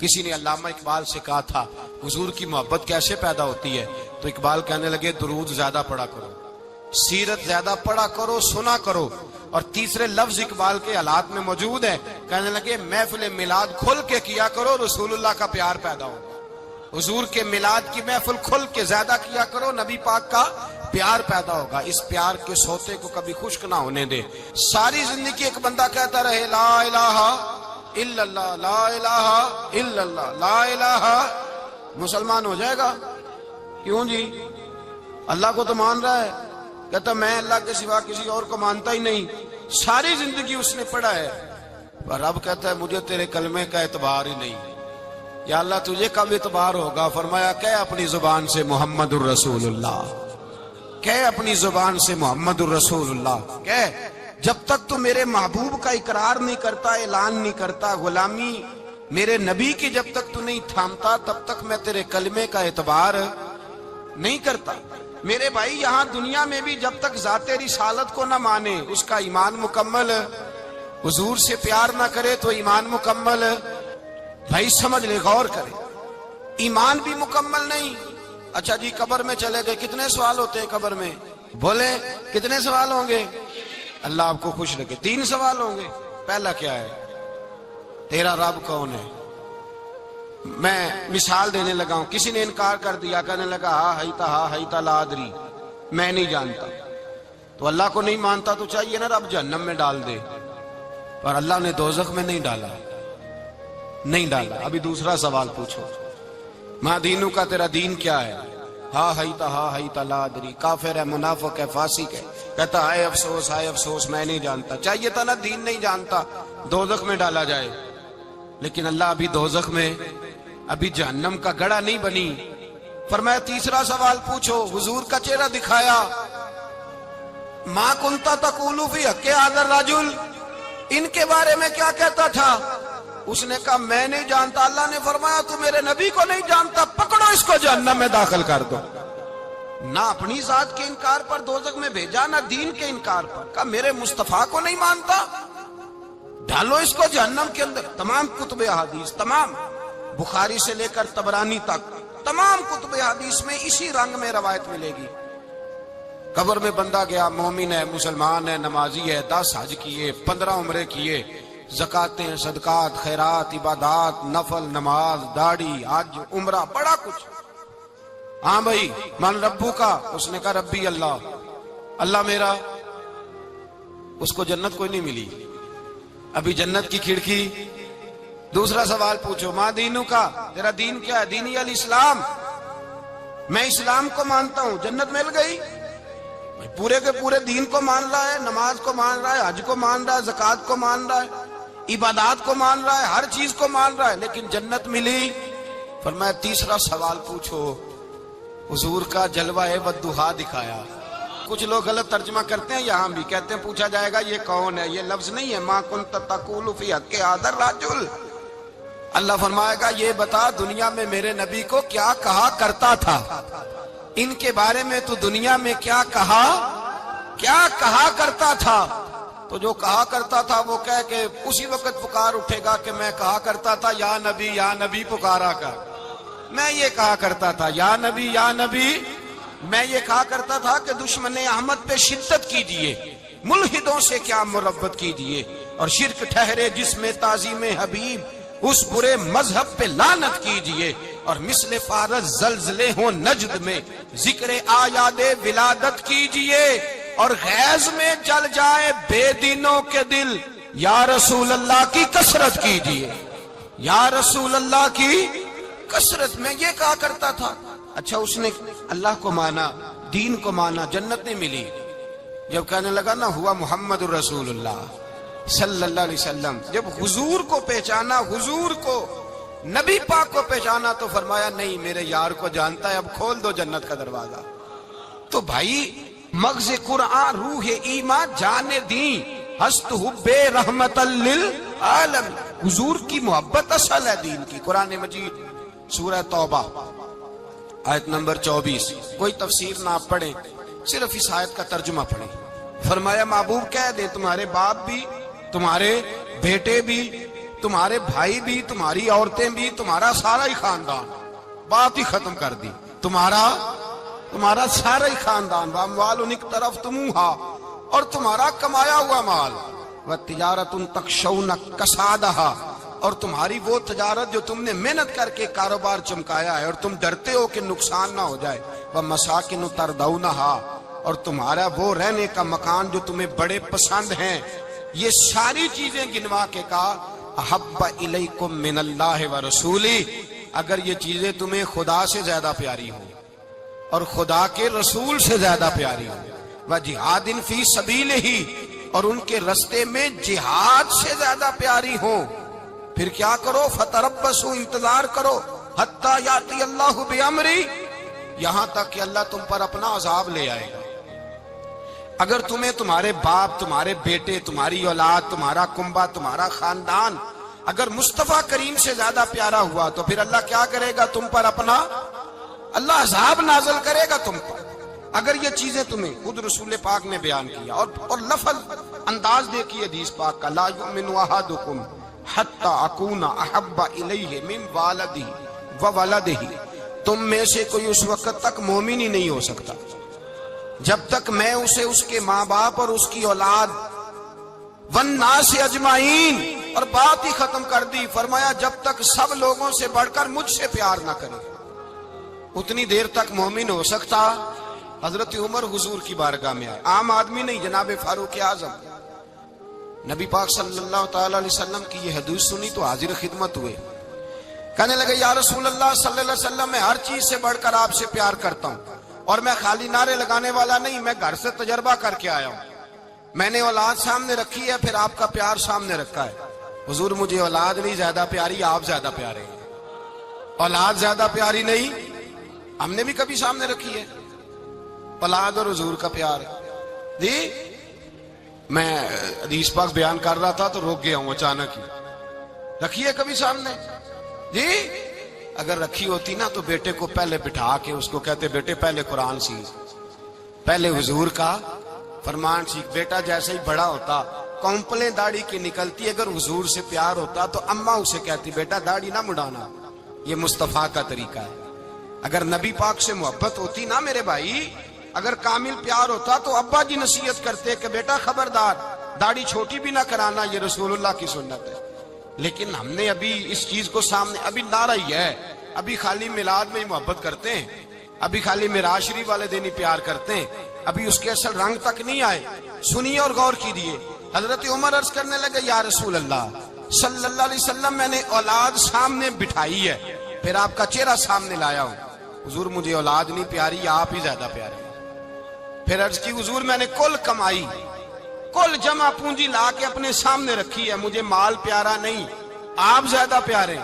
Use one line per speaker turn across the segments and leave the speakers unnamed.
کسی نے علامہ اقبال سے کہا تھا حضور کی محبت کیسے پیدا ہوتی ہے، تو اقبال کہنے لگے درود زیادہ پڑھا کرو، سیرت زیادہ پڑھا کرو، سنا کرو۔ اور تیسرے لفظ اقبال کے حالات میں موجود ہے، کہنے لگے محفل میلاد کھل کے کیا کرو، رسول اللہ کا پیار پیدا ہو۔ حضور کے میلاد کی محفل کھل کے زیادہ کیا کرو، نبی پاک کا پیار پیدا ہوگا۔ اس پیار کے سوتے کو کبھی خشک نہ ہونے دے۔ ساری زندگی ایک بندہ کہتا رہے لا الہ الا اللہ، لا الہ الا اللہ، لا الہ، مسلمان ہو جائے گا؟ کیوں جی؟ اللہ کو تو مان رہا ہے، کہتا میں اللہ کے سوا کسی اور کو مانتا ہی نہیں، ساری زندگی اس نے پڑھا ہے، پر رب کہتا ہے مجھے تیرے کلمے کا اعتبار ہی نہیں۔ یا اللہ تجھے کب اعتبار ہوگا؟ فرمایا کہ اپنی زبان سے محمد الرسول اللہ، کہ اپنی زبان سے محمد الرسول اللہ، کہ جب تک تو میرے محبوب کا اقرار نہیں کرتا، اعلان نہیں کرتا، غلامی میرے نبی کی جب تک تو نہیں تھامتا، تب تک میں تیرے کلمے کا اعتبار نہیں کرتا۔ میرے بھائی یہاں دنیا میں بھی جب تک ذات رسالت کو نہ مانے، اس کا ایمان مکمل، حضور سے پیار نہ کرے تو ایمان مکمل، بھائی سمجھ لے، غور کرے، ایمان بھی مکمل نہیں۔ اچھا جی قبر میں چلے گئے، کتنے سوال ہوتے ہیں قبر میں؟ بولے کتنے سوال ہوں گے؟ اللہ آپ کو خوش رکھے، 3 سوال ہوں گے۔ پہلا کیا ہے؟ تیرا رب کون ہے؟ میں مثال دینے لگا ہوں، کسی نے انکار کر دیا، کہنے لگا ہا ہیتا لا ادری، میں نہیں جانتا، تو اللہ کو نہیں مانتا تو چاہیے نا رب جہنم میں ڈال دے، پر اللہ نے دوزخ میں نہیں ڈالا، نہیں ڈالا۔ ابھی دوسرا سوال پوچھو، ماں دینو کا تیرا دین کیا ہے؟ ہا ہیتا لا ادری، کافر ہے، منافق ہے، فاسق ہے، کہتا ہائے افسوس میں نہیں جانتا، چاہیے تھا نا دین نہیں جانتا دوزخ میں ڈالا جائے، لیکن اللہ ابھی دوزخ میں، ابھی جہنم کا گڑھا نہیں بنی۔ فرمایا تیسرا سوال پوچھو، حضور کا چہرہ دکھایا، ما کنتا تقول فی حق ھذا الرجل، ان کے بارے میں کیا کہتا تھا؟ اس نے کہا میں نہیں جانتا۔ اللہ نے فرمایا تو میرے نبی کو نہیں جانتا، پکڑو اس کو جہنم میں داخل کر دو۔ نہ اپنی ذات کے انکار پر دوزخ میں بھیجا، نہ دین کے انکار پر، کہا میرے مصطفیٰ کو نہیں مانتا، ڈالو اس کو جہنم کے اندر۔ تمام کتب احادیث، تمام بخاری سے لے کر طبرانی تک، تمام کتب احادیث میں اسی رنگ میں روایت ملے گی۔ قبر میں بندہ گیا، مومن ہے، مسلمان ہے، نمازی ہے، 10 حج کیے، 15 عمرے کیے، زکاتیں، صدقات، خیرات، عبادات، نفل، نماز، داڑھی، حج، عمرہ، بڑا کچھ۔ ہاں بھائی من ربو کا؟ اس نے کہا ربی اللہ، اللہ میرا۔ اس کو جنت کوئی نہیں ملی، ابھی جنت کی کھڑکی۔ دوسرا سوال پوچھو، ماں دینو کا تیرا دین کیا ہے؟ دینی الاسلام، میں اسلام کو مانتا ہوں، جنت مل گئی۔ پورے کے پورے دین کو مان رہا ہے، نماز کو مان رہا ہے، حج کو مان رہا ہے، زکات کو مان رہا ہے، عبادات کو مان رہا ہے، ہر چیز کو مان رہا ہے، لیکن جنت ملی۔ فرمایا تیسرا سوال پوچھو، حضور کا جلوہ والضحیٰ دکھایا۔ کچھ لوگ غلط ترجمہ کرتے ہیں، یہاں بھی کہتے ہیں پوچھا جائے گا یہ کون ہے، یہ لفظ نہیں ہے، ما کنت تقول فی حق ھذا الرجل۔ اللہ فرمائے گا یہ بتا دنیا میں میرے نبی کو کیا کہا کرتا تھا، ان کے بارے میں تو دنیا میں کیا کہا کرتا تھا؟ تو جو کہا کرتا تھا وہ کہہ کہ اسی وقت پکار اٹھے گا کہ میں کہا کرتا تھا یا نبی پکارا کر، میں یہ کہا کرتا تھا یا نبی، میں یہ کہا کرتا تھا کہ دشمن احمد پہ شدت کیجئے، ملحدوں سے کیا مربت کیجئے، اور شرک ٹھہرے جس میں تعظیم حبیب، اس برے مذہب پہ لعنت کیجئے، اور مثل فارس زلزلے ہوں نجد میں ذکر آیاد ولادت کیجئے، اور غیظ میں جل جائے بے دینوں کے دل، یا رسول اللہ کی کثرت کیجئے، یا رسول اللہ کی کثرت۔ میں یہ کہا کرتا تھا۔ اچھا اس نے اللہ کو مانا، دین کو مانا، جنت نہیں ملی۔ جب کہنے لگا نا ہوا محمد الرسول اللہ صلی اللہ علیہ وسلم، جب حضور کو پہچانا، حضور کو، نبی پاک کو پہچانا، تو فرمایا نہیں میرے یار کو جانتا ہے، اب کھول دو جنت کا دروازہ۔ تو بھائی مغز قرآن روح ایمان جان دین ہست حب رحمت للعالم، حضور کی محبت اصل ہے دین کی۔ قرآن مجید سورہ توبہ آیت نمبر 24، کوئی تفسیر نہ آپ پڑھیں، صرف اس آیت کا ترجمہ پڑھیں۔ فرمایا محبوب کہہ دیں تمہارے باپ بھی، تمہارے بیٹے بھی، تمہارے بھائی بھی، تمہاری عورتیں بھی، تمہارا سارا ہی خاندان، بات ہی ختم کر دی، تمہارا سارا ہی خاندان، واموال اقترفتموها، اور تمہارا کمایا ہوا مال، وتجارت تخشون کسادها، اور تمہاری وہ تجارت جو تم نے محنت کر کے کاروبار چمکایا ہے اور تم ڈرتے ہو کہ نقصان نہ ہو جائے، ومساکن ترضونها، اور تمہارا وہ رہنے کا مکان جو تمہیں بڑے پسند ہیں، یہ ساری چیزیں گنوا کے کہا احب الیکم من اللہ ورسولہ، اگر یہ چیزیں تمہیں خدا سے زیادہ پیاری ہوں اور خدا کے رسول سے زیادہ پیاری ہوں، وجہاد فی سبیلہ، اور ان کے رستے میں جہاد سے زیادہ پیاری ہوں، پھر کیا کرو، فتربصوا، انتظار کرو، حتی یاتی اللہ بامرہ، یہاں تک کہ اللہ تم پر اپنا عذاب لے آئے گا۔ اگر تمہیں تمہارے باپ، تمہارے بیٹے، تمہاری اولاد، تمہارا کنبہ، تمہارا خاندان اگر مصطفیٰ کریم سے زیادہ پیارا ہوا تو پھر اللہ کیا کرے گا تم پر اپنا، اللہ عذاب نازل کرے گا تم پر۔ اگر یہ چیزیں تمہیں، خود رسول پاک نے بیان کیا، اور لفظ انداز دیکھیے حدیث پاک کا، لا یؤمن احدکم حتی اکون احب الیہ من والدہ وولدہ، تم میں سے کوئی اس وقت تک مومن ہی نہیں ہو سکتا جب تک میں اسے اس کے ماں باپ اور اس کی اولاد والناس اجمعین، اور بات ہی ختم کر دی، فرمایا جب تک سب لوگوں سے بڑھ کر مجھ سے پیار نہ کرے، اتنی دیر تک مومن ہو سکتا۔ حضرت عمر حضور کی بارگاہ میں آئے، عام آدمی نہیں، جناب فاروق اعظم، نبی پاک صلی اللہ تعالی علیہ وسلم کی یہ حدیث سنی تو حاضر خدمت ہوئے، کہنے لگے یا رسول اللہ صلی اللہ علیہ وسلم، میں ہر چیز سے بڑھ کر آپ سے پیار کرتا ہوں، اور میں خالی نعرے لگانے والا نہیں، میں گھر سے تجربہ کر کے آیا ہوں، میں نے اولاد سامنے رکھی ہے، پھر آپ کا پیار سامنے رکھا ہے، حضور مجھے اولاد نہیں زیادہ پیاری، آپ زیادہ پیارے ہیں، اولاد زیادہ پیاری نہیں، ہم نے بھی کبھی سامنے رکھی ہے اولاد اور حضور کا پیار جی۔ میں حدیث پاک بیان کر رہا تھا تو روک گیا ہوں اچانک ہی، رکھی ہے کبھی سامنے جی؟ اگر رکھی ہوتی نا تو بیٹے کو پہلے بٹھا کے اس کو کہتے بیٹے پہلے قرآن سیکھ، پہلے حضور کا فرمان سیکھ۔ بیٹا جیسے ہی بڑا ہوتا، کونپلیں داڑھی کی نکلتی، اگر حضور سے پیار ہوتا تو اماں اسے کہتی بیٹا داڑھی نہ مڈانا، یہ مصطفیٰ کا طریقہ ہے۔ اگر نبی پاک سے محبت ہوتی نا میرے بھائی، اگر کامل پیار ہوتا تو ابا جی نصیحت کرتے کہ بیٹا خبردار داڑھی چھوٹی بھی نہ کرانا، یہ رسول اللہ کی سنت ہے۔ لیکن ہم نے ابھی اس چیز کو سامنے، ابھی نعرہ ہی ہے، ابھی خالی میلاد میں ہی محبت کرتے ہیں، ابھی خالی معراج شریف والے دن ہی پیار کرتے ہیں، ابھی اس کے اصل رنگ تک نہیں آئے۔ سنیے اور غور کیجیے، حضرت عمر عرض کرنے لگے یا رسول اللہ صلی اللہ علیہ وسلم، میں نے اولاد سامنے بٹھائی ہے، پھر آپ کا چہرہ سامنے لایا ہوں، حضور مجھے اولاد نہیں پیاری، آپ ہی زیادہ پیارے۔ پھر عرض کی حضور میں نے کل کمائی، کل جمع پونجی لا کے اپنے سامنے رکھی ہے، مجھے مال پیارا نہیں، آپ زیادہ پیارے۔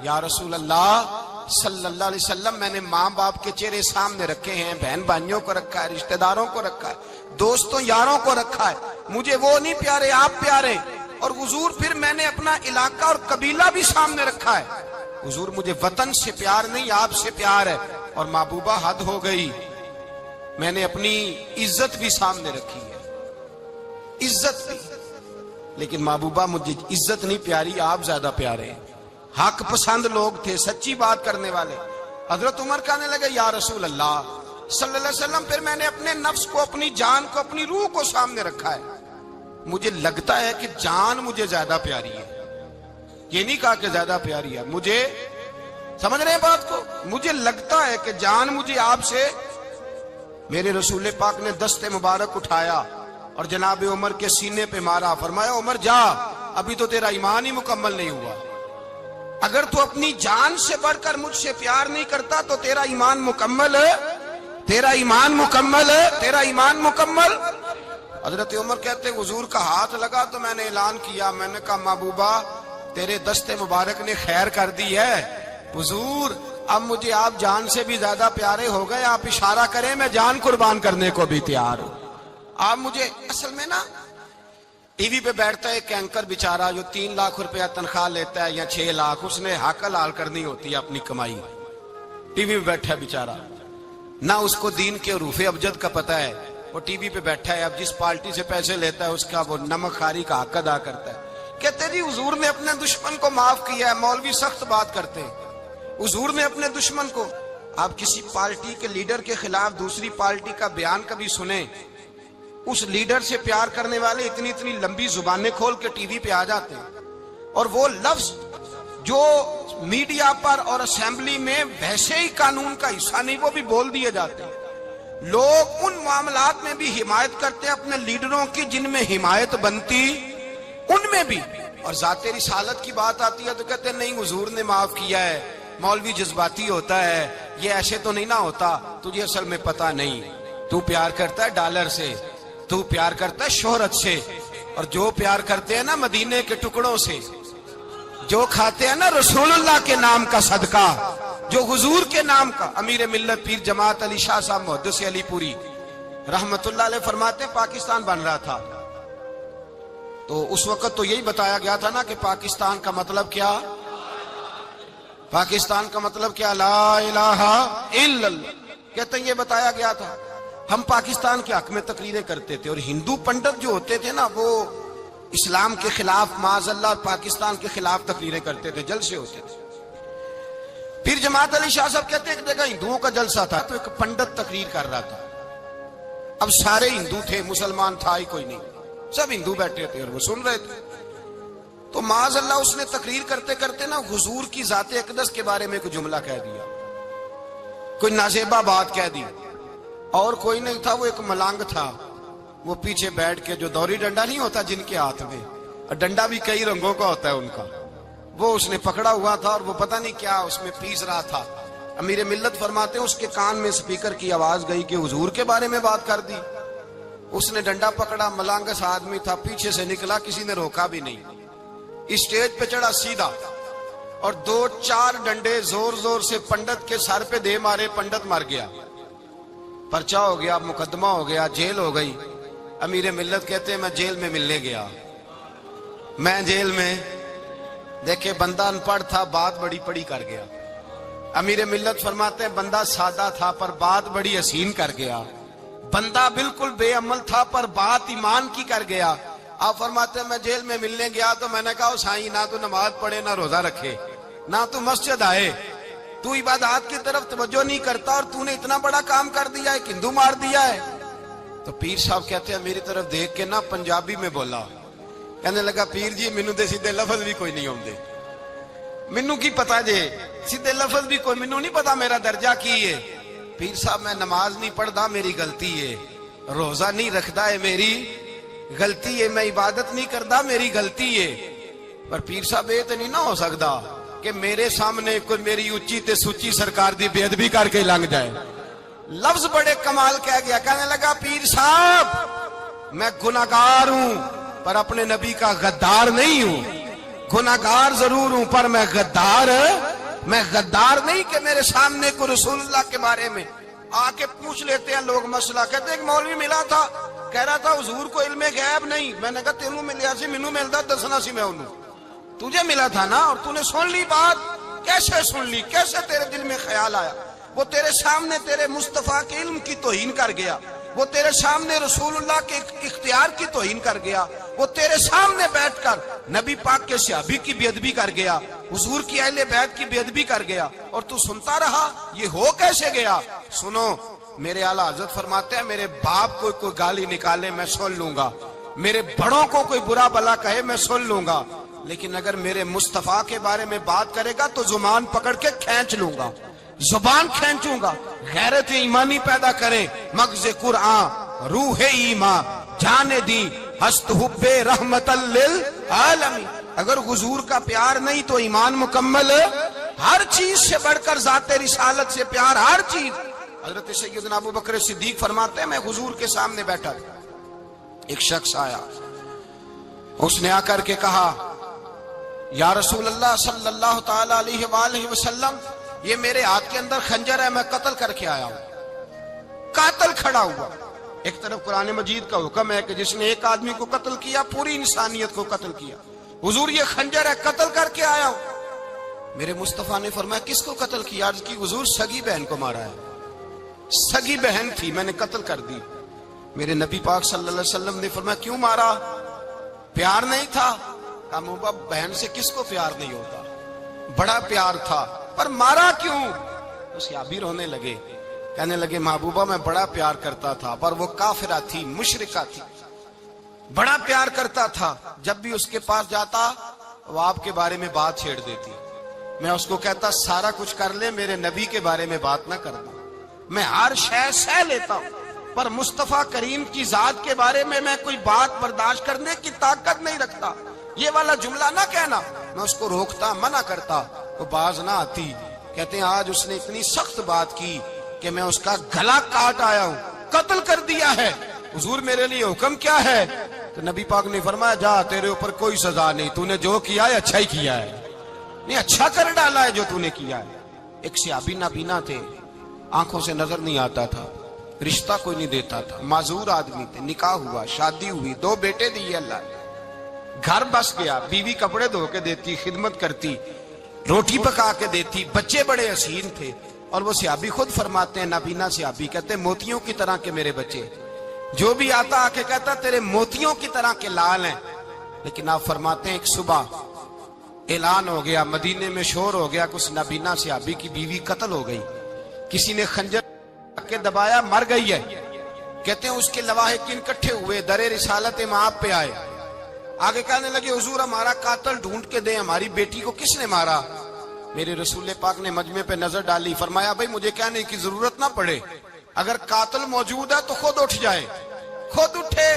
یا رسول اللہ صلی اللہ علیہ وسلم، میں نے ماں باپ کے چہرے سامنے رکھے ہیں، بہن بھائیوں کو رکھا ہے، رشتہ داروں کو رکھا ہے، دوستوں یاروں کو رکھا ہے، مجھے وہ نہیں پیارے، آپ پیارے۔ اور حضور پھر میں نے اپنا علاقہ اور قبیلہ بھی سامنے رکھا ہے، حضور مجھے وطن سے پیار نہیں، آپ سے پیار ہے۔ اور محبوبہ حد ہو گئی، میں نے اپنی عزت بھی سامنے رکھی ہے، عزت بھی، لیکن محبوبہ مجھے عزت نہیں پیاری، آپ زیادہ پیارے ہیں۔ حق پسند لوگ تھے، سچی بات کرنے والے۔ حضرت عمر کہنے لگے یا رسول اللہ صلی اللہ علیہ وسلم، پھر میں نے اپنے نفس کو، اپنی جان کو، اپنی روح کو سامنے رکھا ہے، مجھے لگتا ہے کہ جان مجھے زیادہ پیاری ہے، یہ نہیں کہا کہ زیادہ پیاری ہے، مجھے، سمجھ رہے ہیں بات کو، مجھے لگتا ہے کہ جان مجھے آپ سے۔ میرے رسول پاک نے دست مبارک اٹھایا اور جناب عمر کے سینے پہ مارا، فرمایا عمر جا، ابھی تو تیرا ایمان ہی مکمل نہیں ہوا، اگر تو اپنی جان سے بڑھ کر مجھ سے پیار نہیں کرتا تو تیرا ایمان مکمل ہے، تیرا ایمان مکمل ہے، تیرا ایمان مکمل۔ حضرت عمر کہتے حضور کا ہاتھ لگا تو میں نے اعلان کیا، میں نے کہا محبوبہ تیرے دست مبارک نے خیر کر دی ہے، حضور اب مجھے آپ جان سے بھی زیادہ پیارے ہو گئے، آپ اشارہ کریں میں جان قربان کرنے کو بھی تیار ہوں۔ آپ مجھے، اصل میں نا ٹی وی پہ بیٹھتا ہے ایک اینکر بیچارہ جو 3 لاکھ روپیہ تنخواہ لیتا ہے یا 6 لاکھ، اس نے حق حلال کرنی ہوتی ہے اپنی کمائی، ٹی وی پہ بیٹھا ہے بیچارہ، نہ اس کو دین کے حروف ابجد کا پتہ ہے، وہ ٹی وی پہ بیٹھا ہے، اب جس پارٹی سے پیسے لیتا ہے اس کا وہ نمک خاری کا حق ادا کرتا ہے، کہتے جی حضور نے اپنے دشمن کو معاف کیا ہے. مولوی سخت بات کرتے ہیں. حضور نے اپنے دشمن کو. آپ کسی پارٹی کے لیڈر کے خلاف دوسری پارٹی کا بیان کبھی سنیں, اس لیڈر سے پیار کرنے والے اتنی اتنی لمبی زبانیں کھول کے ٹی وی پہ آ جاتے ہیں, اور وہ لفظ جو میڈیا پر اور اسمبلی میں ویسے ہی قانون کا حصہ نہیں وہ بھی بول دیے جاتے ہیں. لوگ ان معاملات میں بھی حمایت کرتے ہیں اپنے لیڈروں کی جن میں حمایت بنتی ان میں بھی, اور ذات رسالت کی بات آتی ہے تو کہتے ہیں نہیں حضور نے معاف کیا ہے, مولوی جذباتی ہوتا ہے, یہ ایسے تو نہیں نہ ہوتا, تجھے اصل میں پتا نہیں, تو پیار کرتا ہے ڈالر سے, تو پیار کرتا ہے شہرت سے, اور جو پیار کرتے ہیں نا مدینے کے ٹکڑوں سے, جو کھاتے ہیں نا رسول اللہ کے نام کا صدقہ, جو حضور کے نام کا. امیر ملت پیر جماعت علی شاہ صاحب محدث علی پوری رحمت اللہ علیہ فرماتے ہیں پاکستان بن رہا تھا تو اس وقت تو یہی بتایا گیا تھا نا کہ پاکستان کا مطلب کیا, پاکستان کا مطلب کیا, لا الہ الا اللہ. کہتے ہیں یہ بتایا گیا تھا. ہم پاکستان کے حق میں تقریریں کرتے تھے, اور ہندو پنڈت جو ہوتے تھے نا وہ اسلام کے خلاف معاذ اللہ اور پاکستان کے خلاف تقریریں کرتے تھے, جلسے ہوتے تھے. پھر جماعت علی شاہ صاحب کہتے ہیں ایک جگہ ہندوؤں کا جلسہ تھا تو ایک پنڈت تقریر کر رہا تھا. اب سارے ہندو تھے, مسلمان تھا ہی کوئی نہیں, سب ہندو بیٹھے تھے اور وہ سن رہے تھے. تو معاذ اللہ اس نے تقریر کرتے کرتے نا حضور کی ذات اقدس کے بارے میں کوئی جملہ کہہ دیا, کوئی نازیبہ بات کہہ دی, اور کوئی نہیں تھا, وہ ایک ملنگ تھا, وہ پیچھے بیٹھ کے, جو دوری ڈنڈا نہیں ہوتا جن کے ہاتھ میں, اور ڈنڈا بھی کئی رنگوں کا ہوتا ہے ان کا, وہ اس نے پکڑا ہوا تھا اور وہ پتہ نہیں کیا اس میں پیس رہا تھا. امیر ملت فرماتے ہیں اس کے کان میں سپیکر کی آواز گئی کہ حضور کے بارے میں بات کر دی. اس نے ڈنڈا پکڑا, ملنگس آدمی تھا, پیچھے سے نکلا, کسی نے روکا بھی نہیں, اسٹیج پہ چڑھا سیدھا, اور 2-4 ڈنڈے زور زور سے پنڈت کے سر پہ دے مارے, پنڈت مر گیا, پرچہ ہو گیا, مقدمہ ہو گیا, جیل ہو گئی. امیر ملت کہتے ہیں میں جیل میں ملنے گیا, میں جیل میں دیکھے بندہ ان پڑھ تھا, بات بڑی پڑی کر گیا. امیر ملت فرماتے ہیں بندہ سادہ تھا پر بات بڑی حسین کر گیا, بندہ بالکل بے عمل تھا پر بات ایمان کی کر گیا. آپ فرماتے ہیں میں جیل میں ملنے گیا تو میں نے کہا سائیں نہ تو نماز پڑھے, نہ روزہ رکھے, نہ تو مسجد آئے, تو عبادات کی طرف توجہ نہیں کرتا, اور تو نے اتنا بڑا کام کر دیا ہے, ہندو مار دیا ہے. تو پیر صاحب کہتے ہیں میری طرف دیکھ کے نا پنجابی میں بولا, کہنے لگا پیر جی مینوں دے سیدھے لفظ بھی کوئی نہیں ہوندے, مینوں کی پتا جے سیدھے لفظ بھی کوئی, مینوں نہیں پتا میرا درجہ کی ہے. پیر صاحب میں نماز نہیں پڑھدا میری غلطی ہے, روزہ نہیں رکھدا ہے میری غلطی ہے, میں عبادت نہیں کردا میری غلطی ہے. پر پیر صاحب یہ تو نہیں نہ ہو سکدا کہ میرے سامنے کوئی میری اچھی تے سچی سرکار دی بے ادبی کر کے لنگ جائے. لفظ بڑے کمال کہہ گیا, کہنے لگا پیر صاحب میں گناہگار ہوں پر اپنے نبی کا غدار نہیں ہوں, گناہگار ضرور ہوں پر میں غدار نہیں کہ میرے سامنے کو رسول اللہ کے بارے میں آ کے پوچھ لیتے ہیں لوگ مسئلہ. کہتے ہیں ایک مولوی ملا تھا, کہہ رہا تھا حضور کو علم غیب نہیں. میں نے کہا تینوں ملیا سی, مینوں ملدا دسنا سی, میں انہوں تجھے ملا تھا نا, اور تو نے سن لی بات. کیسے سن لی, کیسے تیرے دل میں خیال آیا؟ وہ تیرے سامنے تیرے مصطفیٰ کے علم کی توہین کر گیا, وہ تیرے سامنے رسول اللہ کے اختیار کی توہین کر گیا, وہ تیرے سامنے بیٹھ کر نبی پاک کے صحابی کی بے ادبی کر گیا, حضور کی اہل بیت کی بے ادبی کر گیا, اور تو سنتا رہا. یہ ہو کیسے گیا؟ سنو, میرے اعلیٰ حضرت فرماتے ہیں میرے باپ کو کوئی گالی نکالے میں سن لوں گا, میرے بڑوں کو کوئی برا بلا کہے میں سن لوں گا, لیکن اگر میرے مصطفیٰ کے بارے میں بات کرے گا تو زبان پکڑ کے کھینچ لوں گا, زبان کھینچوں گا. غیرت ایمانی پیدا کرے مغز قرآن روح ایمان جانے دی ہست حب رحمت للعالمین. اگر حضور کا پیار نہیں تو ایمان مکمل, ہر چیز سے بڑھ کر ذات رسالت سے پیار, ہر چیز. حضرت سیدنا ابو بکر صدیق فرماتے ہیں میں حضور کے سامنے بیٹھا تھا, ایک شخص آیا, اس نے آ کر کے کہا یا رسول اللہ صلی اللہ تعالی علیہ وآلہ وسلم, یہ میرے ہاتھ کے اندر خنجر ہے, میں قتل کر کے آیا ہوں. قاتل کھڑا ہوا. ایک طرف قرآن مجید کا حکم ہے کہ جس نے ایک آدمی کو قتل کیا پوری انسانیت کو قتل کیا. حضور یہ خنجر ہے, قتل کر کے آیا ہوں. میرے مصطفیٰ نے فرمایا کس کو قتل کیا؟ عرض کی حضور سگی بہن کو مارا ہے, سگی بہن تھی میں نے قتل کر دی. میرے نبی پاک صلی اللہ علیہ وسلم نے فرمایا کیوں مارا؟ پیار نہیں تھا؟ کہا محبوبہ بہن سے کس کو پیار نہیں ہوتا، بڑا پیار تھا، پر مارا کیوں؟ تو صحابی رونے لگے، کہنے لگے محبوبہ میں بڑا پیار کرتا تھا، پر وہ کافرہ تھی، مشرکہ تھی، بڑا پیار کرتا تھا، جب بھی اس کے پاس جاتا وہ آپ کے بارے میں بات چھیڑ دیتی، میں اس کو کہتا سارا کچھ کر لے میرے نبی کے بارے میں بات نہ کرنا، میں ہر شے سہ لیتا ہوں، پر مصطفیٰ کریم کی ذات کے بارے میں کوئی بات برداشت کرنے کی طاقت نہیں رکھتا، یہ والا جملہ نہ کہنا۔ میں اس کو روکتا، منع کرتا، وہ باز نہ آتی۔ کہتے ہیں آج اس نے اتنی سخت بات کی کہ میں اس کا گلا کاٹ آیا ہوں، قتل کر دیا ہے، حضور میرے لیے حکم کیا ہے؟ تو نبی پاک نے فرمایا جا، تیرے اوپر کوئی سزا نہیں، تو نے جو کیا ہے اچھا ہی کیا ہے، نہیں اچھا کر ڈالا ہے جو تو نے کیا ہے۔ ایک صحابی نابینا تھے، آنکھوں سے نظر نہیں آتا تھا، رشتہ کوئی نہیں دیتا تھا، معذور آدمی تھے، نکاح ہوا، شادی ہوئی، 2 بیٹے دیے اللہ نے، گھر بس گیا، بیوی کپڑے دھو کے دیتی، خدمت کرتی، روٹی پکا کے دیتی، بچے بڑے حسین تھے، اور وہ صحابی خود فرماتے ہیں، نابینا صحابی کہتے ہیں موتیوں کی طرح کے میرے بچے، جو بھی آتا آ کے کہتا تیرے موتیوں کی طرح کے لال ہیں۔ لیکن آپ فرماتے ہیں ایک صبح اعلان ہو گیا، مدینے میں شور ہو گیا کہ اس نابینا صحابی کی بیوی قتل ہو گئی، کسی نے خنجر کے دبایا، مر گئی ہے۔ کہتے ہیں اس کے لواحقین اکٹھے ہوئے، در رسالت مآب پہ آئے، آگے کہنے لگے حضور ہمارا قاتل ڈھونڈ کے دیں، ہماری بیٹی کو کس نے مارا؟ میرے رسول پاک نے مجمع پہ نظر ڈالی، فرمایا بھائی مجھے کہنے کی ضرورت نہ پڑے، اگر قاتل موجود ہے تو خود اٹھ جائے۔ خود اٹھے،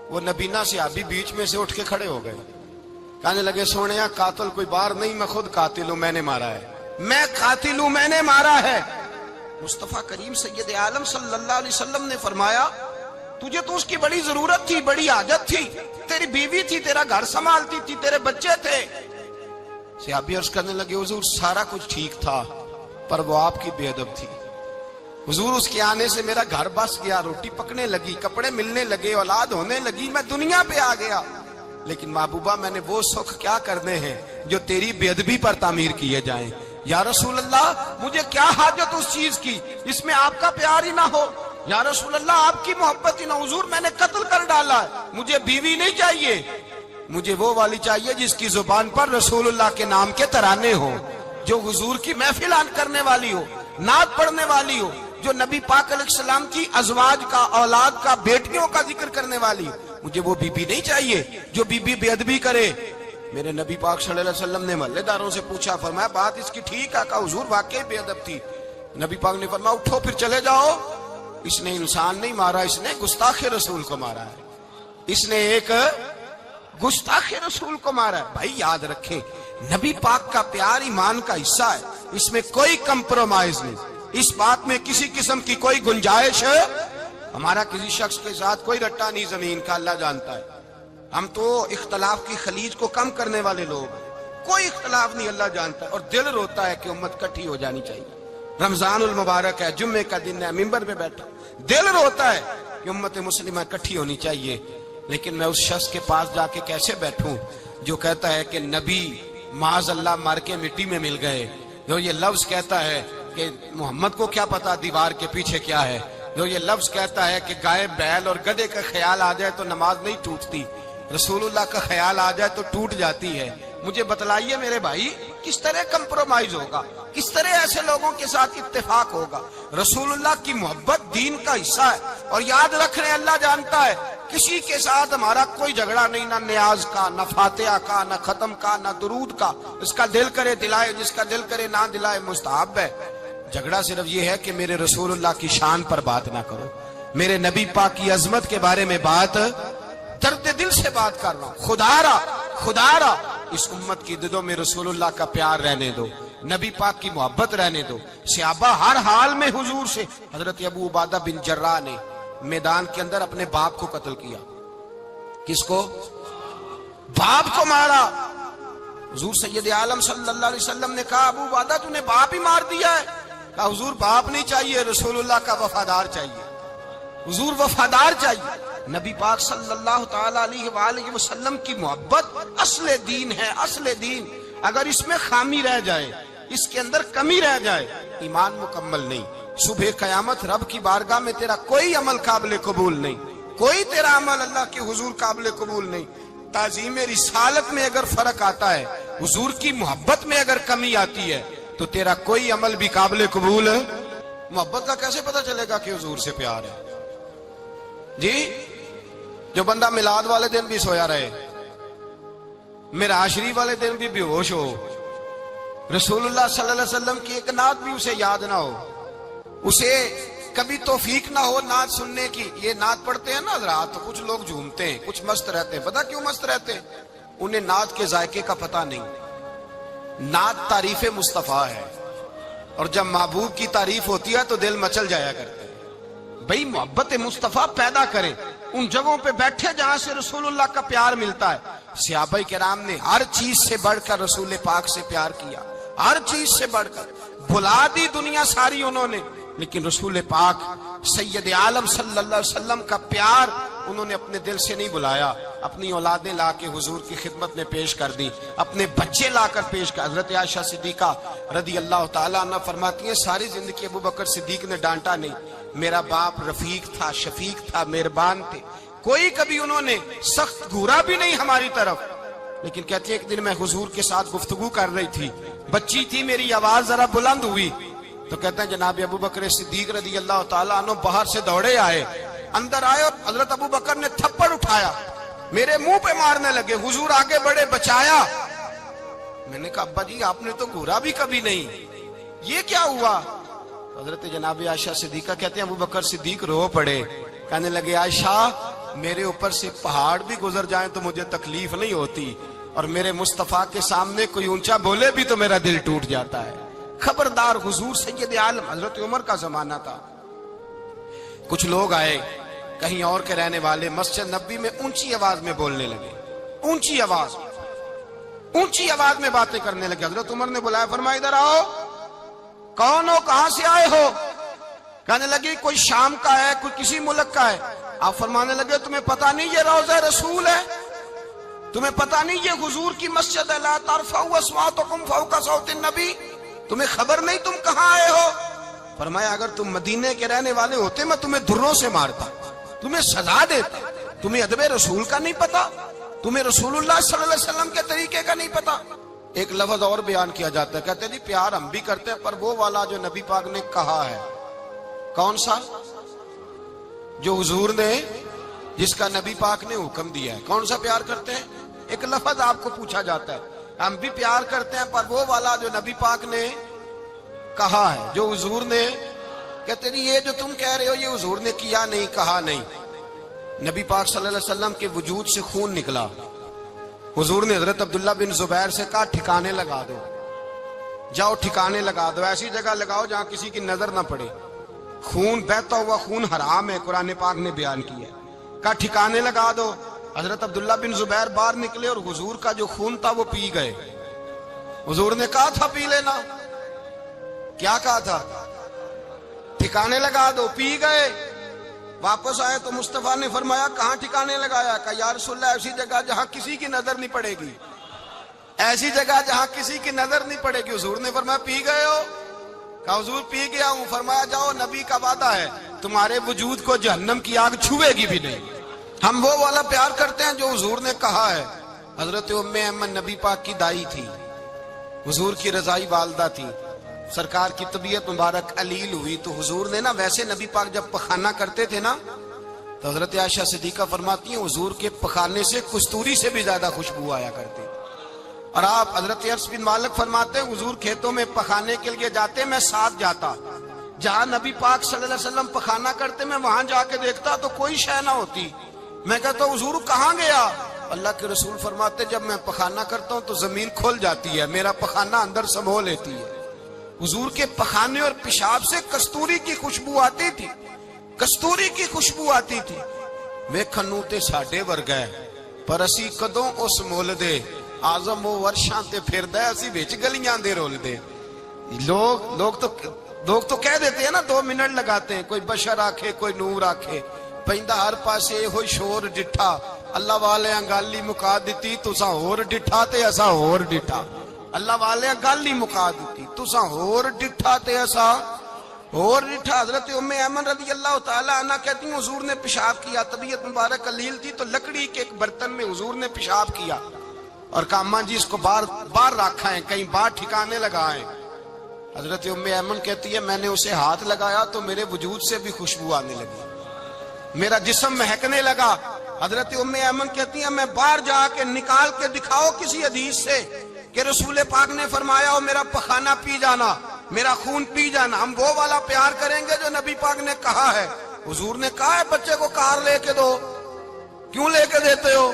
وہ نبینا صحابی بیچ میں سے اٹھ کے کھڑے ہو گئے، کہنے لگے سونیا قاتل کوئی باہر نہیں، میں خود قاتل ہوں، میں نے مارا ہے، میں قاتل ہوں، میں نے مارا ہے۔ مصطفیٰ کریم سید عالم صلی اللہ علیہ وسلم نے فرمایا تجھے تو اس کی بڑی ضرورت تھی، بڑی حاجت تھی، تیری بیوی تھی، تیرا گھر سنبھالتی تھی، تیرے بچے تھے۔ صحابی عرض کرنے لگے حضور سارا کچھ ٹھیک تھا، پر وہ آپ کی بے ادب تھی، حضور اس کے آنے سے میرا گھر بس گیا، روٹی پکنے لگی، کپڑے ملنے لگے، اولاد ہونے لگی، میں دنیا پہ آ گیا، لیکن محبوبہ میں نے وہ سکھ کیا کرنے ہیں جو تیری بے ادبی پر تعمیر کیے جائیں۔ یا رسول اللہ مجھے کیا حاجت اس چیز کی جس میں آپ کا پیار ہی نہ ہو، یا رسول اللہ آپ کی محبت ہی نہ، حضور میں نے قتل کر ڈالا ہے، مجھے بیوی نہیں چاہیے، مجھے وہ والی چاہیے جس کی زبان پر رسول اللہ کے نام کے ترانے ہو، جو حضور کی محفل کرنے والی ہو، نعت پڑھنے والی ہو، جو نبی پاک علیہ السلام کی ازواج کا، اولاد کا، بیٹیوں کا ذکر کرنے والی ہو، مجھے وہ بی بی نہیں چاہیے جو بی بی بے ادبی کرے۔ میرے نبی پاک صلی اللہ علیہ وسلم نے محلے داروں سے پوچھا، فرمایا بات اس کی ٹھیک ہے؟ کہا حضور واقعی بے ادب تھی۔ نبی پاک نے فرمایا اٹھو پھر چلے جاؤ، اس نے انسان نہیں مارا، اس نے گستاخ رسول کو مارا ہے، اس نے ایک گستاخ رسول کو مارا ہے۔ بھائی یاد رکھیں نبی پاک کا پیار ایمان کا حصہ ہے، اس میں کوئی کمپرومائز نہیں، اس بات میں کسی قسم کی کوئی گنجائش ہے، ہمارا کسی شخص کے ساتھ کوئی رٹا نہیں زمین کا، اللہ جانتا ہے، ہم تو اختلاف کی خلیج کو کم کرنے والے لوگ ہیں، کوئی اختلاف نہیں، اللہ جانتا ہے، اور دل روتا ہے کہ امت کٹھی ہو جانی چاہیے۔ رمضان المبارک ہے، جمعے کا دن ہے، منبر پہ بیٹھا، دل روتا ہے کہ امت مسلمہ کٹھی ہونی چاہیے، لیکن میں اس شخص کے پاس جا کے کیسے بیٹھوں جو کہتا ہے کہ نبی معاذ اللہ مر کے مٹی میں مل گئے، جو یہ لفظ کہتا ہے کہ محمد کو کیا پتا دیوار کے پیچھے کیا ہے، جو یہ لفظ کہتا ہے کہ گائے بیل اور گدھے کا خیال آ جائے تو نماز نہیں ٹوٹتی، رسول اللہ کا خیال آ جائے تو ٹوٹ جاتی ہے۔ مجھے بتلائیے میرے بھائی کس طرح کمپرومائز ہوگا، کس طرح ایسے لوگوں کے ساتھ اتفاق ہوگا؟ رسول اللہ کی محبت دین کا حصہ ہے، اور یاد رکھ رہے اللہ جانتا ہے کسی کے ساتھ ہمارا کوئی جھگڑا نہیں، نہ نیاز کا، نہ فاتحہ کا، نہ ختم کا، نہ درود کا، اس کا دل کرے دلائے، جس کا دل کرے نہ دلائے، مستحب ہے۔ جھگڑا صرف یہ ہے کہ میرے رسول اللہ کی شان پر بات نہ کرو، میرے نبی پاک کی عظمت کے بارے میں بات، درد دل سے بات کر رہا ہوں، خدا را اس امت کی دلوں میں رسول اللہ کا پیار رہنے دو، نبی پاک کی محبت رہنے دو۔ صحابہ ہر حال میں حضور سے، حضرت ابو عبادہ بن جراح نے میدان کے اندر اپنے باپ کو قتل کیا، کس کو؟ باپ کو مارا۔ حضور سید عالم صلی اللہ علیہ وسلم نے کہا ابو عبادہ تو نے باپ ہی مار دیا ہے؟ کہا حضور باپ نہیں چاہیے، رسول اللہ کا وفادار چاہیے، حضور وفادار چاہیے۔ نبی پاک صلی اللہ تعالی علیہ وآلہ وسلم کی محبت اصل دین ہے، اصل دین۔ اگر اس میں خامی رہ جائے، اس کے اندر کمی رہ جائے، ایمان مکمل نہیں۔ صبح قیامت رب کی بارگاہ میں تیرا کوئی عمل قابل قبول نہیں، کوئی تیرا عمل اللہ کے حضور قابل قبول نہیں۔ تعظیم رسالت میں اگر فرق آتا ہے، حضور کی محبت میں اگر کمی آتی ہے، تو تیرا کوئی عمل بھی قابل قبول ہے۔ محبت کا کیسے پتہ چلے گا کہ حضور سے پیار ہے؟ جی، جو بندہ میلاد والے دن بھی سویا رہے، معراج شریف والے دن بھی بے ہوش ہو، رسول اللہ صلی اللہ علیہ وسلم کی ایک نعت بھی اسے یاد نہ ہو، اسے کبھی توفیق نہ ہو نعت سننے کی۔ یہ نعت پڑھتے ہیں نا حضرات، تو کچھ لوگ جھومتے ہیں، کچھ مست رہتے ہیں۔ پتہ کیوں مست رہتے ہیں؟ انہیں نعت کے ذائقے کا پتہ نہیں۔ نعت تعریف مصطفیٰ ہے، اور جب محبوب کی تعریف ہوتی ہے تو دل مچل جایا کرتے ہیں۔ بھئی محبت مصطفیٰ پیدا کریں ان جگہوں پہ بیٹھے جہاں سے رسول اللہ کا پیار ملتا ہے۔ صحابہ کرام نے ہر چیز سے بڑھ کر رسول پاک سے پیار کیا، ہر چیز سے بڑھ کر۔ بھلا دی دنیا ساری انہوں نے، لیکن رسول پاک سید عالم صلی اللہ علیہ وسلم کا پیار انہوں نے اپنے دل سے نہیں بلایا۔ اپنی اولادیں لا کے حضور کی خدمت میں پیش کر دی، اپنے بچے لا کر پیش کر۔ حضرت عائشہ صدیقہ رضی اللہ تعالیٰ عنہ فرماتی ہیں ساری زندگی ابو بکر صدیق نے ڈانٹا نہیں، میرا باپ رفیق تھا، شفیق تھا، مہربان تھے، کوئی کبھی انہوں نے سخت گھورا بھی نہیں ہماری طرف۔ لیکن کہتے ہیں ایک دن میں حضور کے ساتھ گفتگو کر رہی تھی، بچی تھی، میری آواز ذرا بلند ہوئی تو کہتے ہیں جناب ابو بکر صدیق رضی اللہ تعالیٰ عنہ باہر سے دوڑے آئے، اندر آئے اور حضرت ابو بکر نے تھپڑ اٹھایا، میرے منہ پہ مارنے لگے۔ حضور آگے بڑھے، بچایا۔ میں نے کہا ابا جی آپ نے تو گھورا بھی کبھی نہیں، یہ کیا ہوا؟ حضرت جناب عائشہ صدیقہ کہتے ہیں ابو بکر صدیق رو پڑے، کہنے لگے عائشہ میرے اوپر سے پہاڑ بھی گزر جائیں تو مجھے تکلیف نہیں ہوتی، اور میرے مصطفیٰ کے سامنے کوئی اونچا بولے بھی تو میرا دل ٹوٹ جاتا ہے۔ خبردار، حضور سید عالم، حضرت عمر کا زمانہ تھا، کچھ لوگ آئے کہیں اور کے رہنے والے، مسجد نبوی میں اونچی آواز میں بولنے لگے، اونچی آواز میں باتیں کرنے لگے۔ حضرت عمر نے بلایا، فرمایا ادھر آؤ، کون ہو، کہاں سے آئے ہو؟ کہنے لگے کوئی شام کا ہے، کوئی کسی ملک کا ہے۔ آپ فرمانے لگے تمہیں پتہ نہیں یہ روضہ رسول ہے؟ تمہیں پتہ نہیں یہ حضور کی مسجد ہے؟ لا ترفعوا اصواتکم فوق صوت النبی، تمہیں خبر نہیں تم کہاں آئے ہو؟ فرمایا اگر تم مدینے کے رہنے والے ہوتے میں تمہیں دھروں سے مارتا، تمہیں سزا دیتا۔ تمہیں ادب رسول کا نہیں پتا، تمہیں رسول اللہ صلی اللہ علیہ وسلم کے طریقے کا نہیں پتا۔ ایک لفظ اور بیان کیا جاتا ہے، کہتے ہیں جی پیار ہم بھی کرتے ہیں پر وہ والا جو نبی پاک نے کہا ہے۔ کون سا؟ جو حضور نے، جس کا نبی پاک نے حکم دیا ہے۔ کون سا پیار کرتے ہیں؟ ایک لفظ آپ کو پوچھا جاتا ہے، ہم بھی پیار کرتے ہیں پر وہ والا جو نبی پاک نے کہا ہے، جو حضور نے۔ کہتے ہیں یہ جو تم کہہ رہے ہو یہ حضور نے کیا نہیں، کہا نہیں۔ نبی پاک صلی اللہ علیہ وسلم کے وجود سے خون نکلا، حضور نے حضرت عبداللہ بن زبیر سے کہا ٹھکانے لگا دو، جاؤ ٹھکانے لگا دو، ایسی جگہ لگاؤ جہاں کسی کی نظر نہ پڑے۔ خون بہتا ہوا خون حرام ہے، قرآن پاک نے بیان کیا ہے، کہا ٹھکانے لگا دو۔ حضرت عبداللہ بن زبیر باہر نکلے اور حضور کا جو خون تھا وہ پی گئے۔ حضور نے کہا تھا پی لینا، کیا کہا تھا؟ ٹھکانے لگا دو، پی گئے۔ واپس آئے تو مصطفیٰ نے فرمایا کہاں ٹھکانے لگایا؟ کہا یا رسول اللہ ایسی جگہ جہاں کسی کی نظر نہیں پڑے گی، ایسی جگہ جہاں کسی کی نظر نہیں پڑے گی۔ حضور نے فرمایا پی گئے ہو؟ کہا حضور پی گیا ہوں۔ فرمایا جاؤ نبی کا وعدہ ہے تمہارے وجود کو جہنم کی آگ چھوئے گی بھی نہیں۔ ہم وہ والا پیار کرتے ہیں جو حضور نے کہا ہے۔ حضرت ام ایمن نبی پاک کی دائی تھی، حضور کی رضائی والدہ تھی، سرکار کی طبیعت مبارک علیل ہوئی تو حضور نے نا، ویسے نبی پاک جب پخانہ کرتے تھے نا تو حضرت عائشہ صدیقہ فرماتی ہیں حضور کے پخانے سے کستوری سے بھی زیادہ خوشبو آیا کرتی۔ اور آپ حضرت انس بن مالک فرماتے ہیں حضور کھیتوں میں پخانے کے لیے جاتے، میں ساتھ جاتا، جہاں نبی پاک صلی اللہ علیہ وسلم پخانہ کرتے میں وہاں جا کے دیکھتا تو کوئی شے نہ ہوتی۔ میں کہتا ہوں حضور کہاں گیا؟ اللہ کے رسول فرماتے جب میں پخانہ کرتا ہوں تو زمین کھل جاتی ہے، میرا پخانہ اندر سمو لیتی ہے۔ حضور کے پخانے اور پیشاب سے کستوری کی خوشبو آتی تھی، کستوری کی خوشبو آتی تھی۔ ویکھنوں تے ساڈے ورگا ہے پر اسی کدوں اس مول دے، آزم وہ ورشاں تے پھردا ہے اسی وچ گلیاں دے رول دے۔ لوگ تو کہہ دیتے ہیں نا 2 منٹ لگاتے ہیں، کوئی بشر آکھے کوئی نور آکھے، پیندا ہر پاسے ہوئی شور ڈٹھا، اللہ والے گالی مکا دیتی تساں ہور ڈٹھا تے اساں ہور ڈٹھا۔ اللہ والے گل ہی مکا دیتی، تساں ہور ڈٹھا تے اساں اور رٹھا حضرت ام ایمن رضی اللہ تعالی عنہ کہتی ہیں حضور نے پیشاب کیا، طبیعت مبارک قلیل تھی تو لکڑی کے ایک برتن میں حضور نے پیشاب کیا اور کہا اماں جی اس کو باہر رکھا ہے، کہیں باہر ٹھکانے لگائیں۔ حضرت ام ایمن کہتی ہے میں نے اسے ہاتھ لگایا تو میرے وجود سے بھی خوشبو آنے لگی، میرا جسم مہکنے لگا۔ حضرت ام ایمن کہتی ہیں میں باہر جا کے نکال کے دکھاؤ کسی حدیث سے کہ رسول پاک نے فرمایا ہو میرا پخانہ پی جانا، میرا خون پی جانا، ہم وہ والا پیار کریں گے جو نبی پاک نے کہا ہے۔ حضور نے کہا ہے بچے کو کار لے کے دو، کیوں لے کے دیتے ہو؟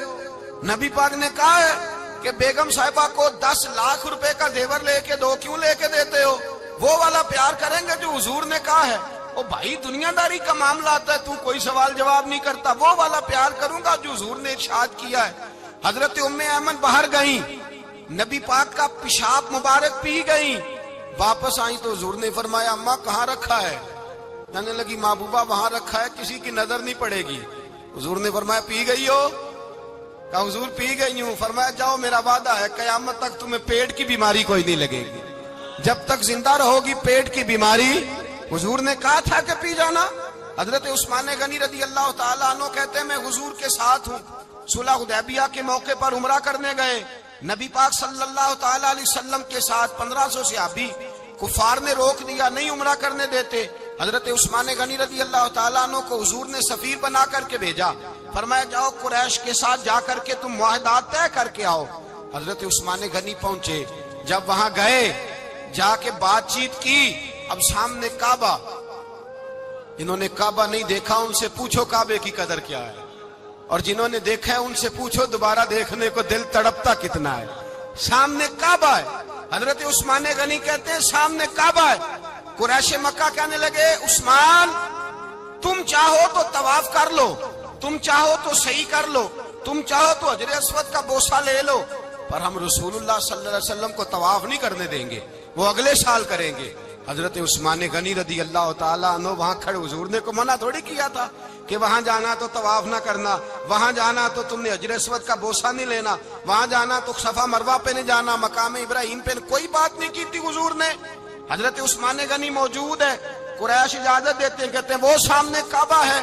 نبی پاک نے کہا ہے کہ بیگم صاحبہ کو 10 لاکھ روپے کا زیور لے کے دو، کیوں لے کے دیتے ہو؟ وہ والا پیار کریں گے جو حضور نے کہا ہے۔ او بھائی دنیا داری کا معاملہ آتا ہے، تو کوئی سوال جواب نہیں کرتا، وہ والا پیار کروں گا جو حضور نے ارشاد کیا ہے۔ حضرت ام ایمن باہر گئیں، نبی پاک کا پیشاب مبارک پی گئیں، واپس آئیں تو حضور نے فرمایا اماں کہاں رکھا ہے؟ کہنے لگی محبوبہ وہاں رکھا ہے، کسی کی نظر نہیں پڑے گی۔ حضور نے فرمایا پی گئی ہو؟ کہا حضور پی گئی ہوں۔ فرمایا جاؤ میرا وعدہ ہے قیامت تک تمہیں پیٹ کی بیماری کوئی نہیں لگے گی، جب تک زندہ رہو گی پیٹ کی بیماری۔ حضور نے کہا تھا کہ پی جانا۔ حضرت عثمان غنی رضی اللہ تعالیٰ عنہ کہتے ہیں میں حضور کے ساتھ ہوں، صلح حدیبیہ کے موقع پر عمرہ کرنے گئے، نبی پاک صلی اللہ تعالیٰ علیہ وسلم کے ساتھ 1500 صحابی، کفار نے روک دیا نہیں عمرہ کرنے دیتے۔ حضرت عثمان غنی رضی اللہ تعالیٰ عنہ کو حضور نے سفیر بنا کر کے بھیجا، فرمایا جاؤ قریش کے ساتھ جا کر کے تم معاہدات طے کر کے آؤ۔ حضرت عثمان غنی پہنچے، جب وہاں گئے جا کے بات چیت کی، اب سامنے کعبہ، جنہوں نے کعبہ نہیں دیکھا ان سے پوچھو کعبے کی قدر کیا ہے، اور جنہوں نے دیکھا ہے ان سے پوچھو دوبارہ دیکھنے کو دل تڑپتا کتنا ہے۔ سامنے کعبہ ہے، حضرت عثمان غنی کہتے ہیں سامنے کعبہ ہے۔ قریش مکہ کہنے لگے عثمان تم چاہو تو طواف کر لو، تم چاہو تو صحیح کر لو، تم چاہو تو حجر اسود کا بوسہ لے لو، پر ہم رسول اللہ صلی اللہ علیہ وسلم کو طواف نہیں کرنے دیں گے، وہ اگلے سال کریں گے۔ حضرت عثمان غنی رضی اللہ تعالیٰ عنہ وہاں کھڑے، حضور نے کو منع تھوڑی کیا تھا کہ وہاں جانا تو طواف نہ کرنا، وہاں جانا تو تم نے حجر اسود کا بوسہ نہیں لینا، وہاں جانا تو صفا مروہ پہ نہیں جانا، مقام ابراہیم پہ کوئی بات نہیں کی تھی حضور نے۔ حضرت عثمان غنی موجود ہے، قریش اجازت دیتے ہیں، کہتے ہیں وہ سامنے کعبہ ہے،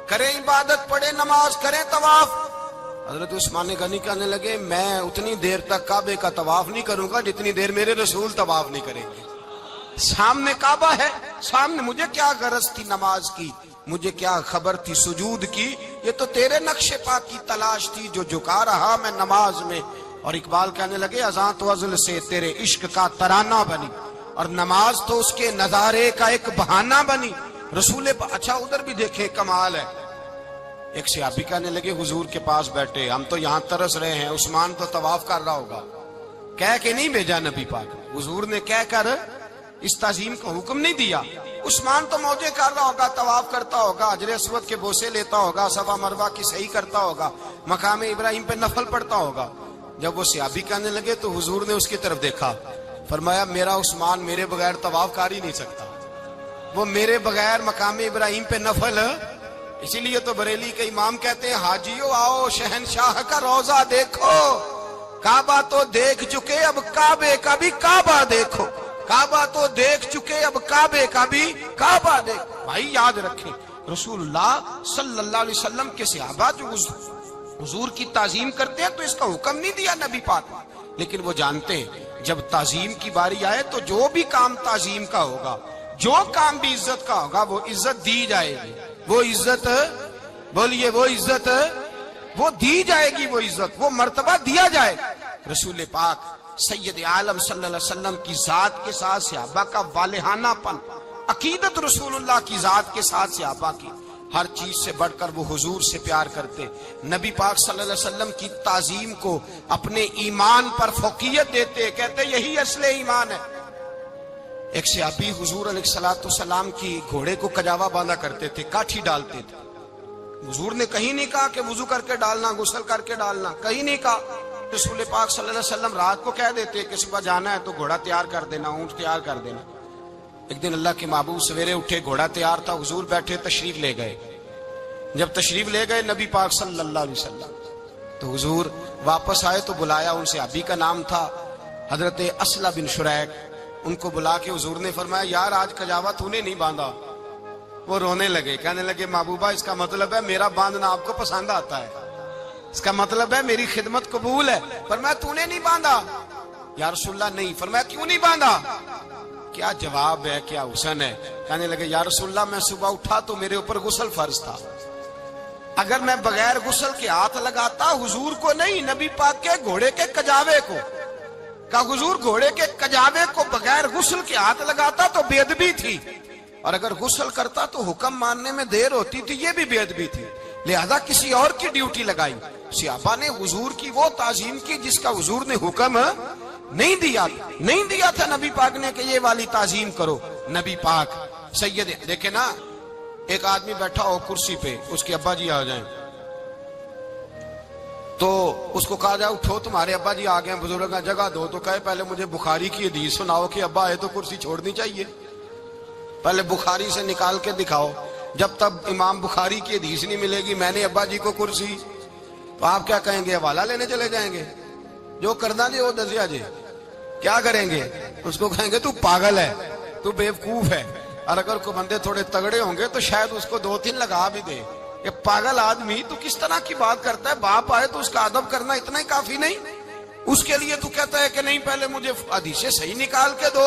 کریں عبادت، پڑھیں نماز، کریں طواف۔ حضرت عثمان غنی کہنے لگے میں اتنی دیر تک کعبے کا طواف نہیں کروں گا جتنی دیر میرے رسول طواف نہیں کریں گے۔ سامنے کعبہ ہے، سامنے، مجھے کیا غرض تھی نماز کی، مجھے کیا خبر تھی سجود کی، یہ تو تیرے نقش پاک کی تلاش تھی جو جھکا رہا میں نماز میں۔ اور اقبال کہنے لگے اذان تو ازل سے تیرے عشق کا ترانہ بنی، اور نماز تو اس کے نظارے کا ایک بہانہ بنی۔ رسول اچھا ادھر بھی دیکھیں کمال ہے، ایک صحابی کہنے لگے حضور کے پاس بیٹھے ہم تو یہاں ترس رہے ہیں، عثمان تو طواف کر رہا ہوگا، کہہ کے نہیں بھیجا نبی پاک، حضور نے کہہ کر اس تعظیم کا حکم نہیں دیا۔ عثمان تو موجے کر رہا ہوگا، طواف کرتا ہوگا، حجر اسود کے بوسے لیتا ہوگا، صفا مروہ کی صحیح کرتا ہوگا، مقام ابراہیم پہ نفل پڑھتا ہوگا۔ جب وہ صحابی کہنے لگے تو حضور نے اس کی طرف دیکھا، فرمایا میرا عثمان میرے بغیر طواف کر ہی نہیں سکتا، وہ میرے بغیر مقام ابراہیم پہ نفل۔ اسی لیے تو بریلی کے امام کہتے ہیں حاجیو آؤ شہنشاہ کا روضہ دیکھو، کعبہ تو دیکھ چکے اب کعبے کا بھی کعبہ دیکھو، کعبہ تو دیکھ چکے اب کعبے کا بھی کعبہ دیکھو۔ بھائی یاد رکھیں رسول اللہ صلی اللہ علیہ وسلم کے صحابہ جو حضور کی تعظیم کرتے ہیں تو اس کا حکم نہیں دیا نبی پاک، لیکن وہ جانتے ہیں جب تعظیم کی باری آئے تو جو بھی کام تعظیم کا ہوگا، جو کام بھی عزت کا ہوگا وہ عزت دی جائے گی، وہ عزت بولیے، وہ عزت وہ دی جائے گی، وہ عزت وہ مرتبہ دیا جائے گا۔ رسول پاک سید عالم صلی اللہ علیہ وسلم کی ذات کے ساتھ صحابہ کا والہانہ پن، عقیدت رسول اللہ کی ذات کے ساتھ صحابہ کی، ہر چیز سے بڑھ کر وہ حضور سے پیار کرتے، نبی پاک صلی اللہ علیہ وسلم کی تعظیم کو اپنے ایمان پر فوقیت دیتے، کہتے یہی اصل ایمان ہے۔ ایک صحابی حضور علیہ الصلوۃ والسلام کی گھوڑے کو کجاوا باندھا کرتے تھے، کاٹھی ڈالتے تھے، حضور نے کہیں نہیں کہا کہ وضو کر کے ڈالنا، غسل کر کے ڈالنا، کہیں نہیں کہا۔ رسول پاک صلی اللہ علیہ وسلم رات کو کہہ دیتے کہ صبح جانا ہے تو گھوڑا تیار کر دینا، اونٹ تیار کر دینا۔ ایک دن اللہ کے محبوب سویرے اٹھے، گھوڑا تیار تھا، حضور بیٹھے تشریف لے گئے۔ جب تشریف لے گئے نبی پاک صلی اللہ علیہ وسلم تو حضور واپس آئے تو بلایا، ان سے ابھی کا نام تھا حضرت اسلہ بن شریک، ان کو بلا کے حضور نے فرمایا یار آج کجاوا تو نے نہیں باندھا. وہ رونے لگے, کہنے لگے محبوبہ اس کا مطلب ہے میرا باندھنا آپ کو پسند آتا ہے, اس کا مطلب ہے میری خدمت قبول ہے. فرمایا تو نے نہیں باندھا. یا رسول اللہ نہیں. فرمایا کیوں نہیں باندھا؟ کیا جواب ہے, کیا حسن ہے. کہنے لگے یا رسول اللہ میں صبح اٹھا تو میرے اوپر غسل فرض تھا, اگر میں بغیر غسل کے ہاتھ لگاتا حضور کو نہیں نبی پاک کے گھوڑے کے کجاوے کو, کہ حضور گھوڑے کے کجاوے کو بغیر غسل کے ہاتھ لگاتا تو بے ادبی تھی, اور اگر غسل کرتا تو حکم ماننے میں دیر ہوتی تھی, یہ بھی بے ادبی تھی. لہذا کسی اور کی ڈیوٹی لگائی. صحابہ نے حضور کی وہ تعظیم کی جس کا حضور نے حکم نہیں دیا تھا نبی پاک نے کہ یہ والی تعظیم کرو. نبی پاک سید دیکھیں نا, ایک آدمی بیٹھا ہو کرسی پہ, اس کے ابا جی آ جائیں تو اس کو کہا جائے اٹھو تمہارے ابا جی آ گئے بزرگ کا جگہ دو, تو کہے پہلے مجھے بخاری کی حدیث سناؤ کہ ابا ہے تو کرسی چھوڑنی چاہیے, پہلے بخاری سے نکال کے دکھاؤ. جب تک امام بخاری کی حدیث نہیں ملے گی میں نے ابا جی کو کرسی, تو آپ کیا کہیں گے, حوالہ لینے چلے جائیں گے, جو کرنا جی وہ دسیا جی, کیا کریں گے, اس کو کہیں گے تو پاگل ہے, تو بیوقوف ہے. اور اگر کوئی بندے تھوڑے تگڑے ہوں گے تو شاید اس کو 2-3 لگا بھی دے, یہ پاگل آدمی تو کس طرح کی بات کرتا ہے, باپ آئے تو اس کا ادب کرنا اتنا ہی کافی نہیں, اس کے لیے تو کہتا ہے کہ نہیں پہلے مجھے حدیثیں صحیح نکال کے دو,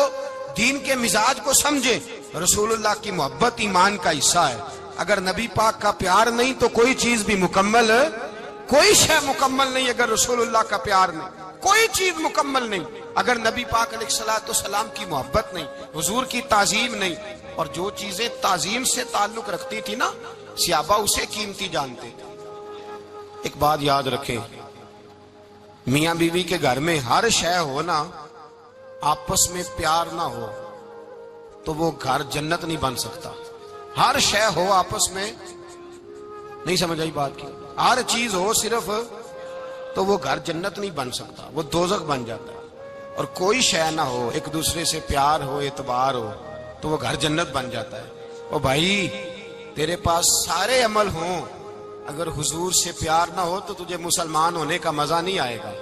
دین کے مزاج کو سمجھے. رسول اللہ کی محبت ایمان کا حصہ ہے, اگر نبی پاک کا پیار نہیں تو کوئی چیز بھی مکمل, کوئی شے مکمل نہیں. اگر رسول اللہ کا پیار نہیں کوئی چیز مکمل نہیں, اگر نبی پاک علیہ الصلوۃ والسلام کی محبت نہیں, حضور کی تعظیم نہیں. اور جو چیزیں تعظیم سے تعلق رکھتی تھی نا صحابہ اسے قیمتی جانتے تھے. ایک بات یاد رکھیں, میاں بیوی کے گھر میں ہر شے ہو نا, آپس میں پیار نہ ہو تو وہ گھر جنت نہیں بن سکتا. ہر شے ہو آپس میں, نہیں سمجھ آئی بات کی, ہر چیز ہو صرف تو وہ گھر جنت نہیں بن سکتا, وہ دوزخ بن جاتا ہے. اور کوئی شے نہ ہو, ایک دوسرے سے پیار ہو, اعتبار ہو, تو وہ گھر جنت بن جاتا ہے. او بھائی تیرے پاس سارے عمل ہوں, اگر حضور سے پیار نہ ہو تو تجھے مسلمان ہونے کا مزہ نہیں آئے گا,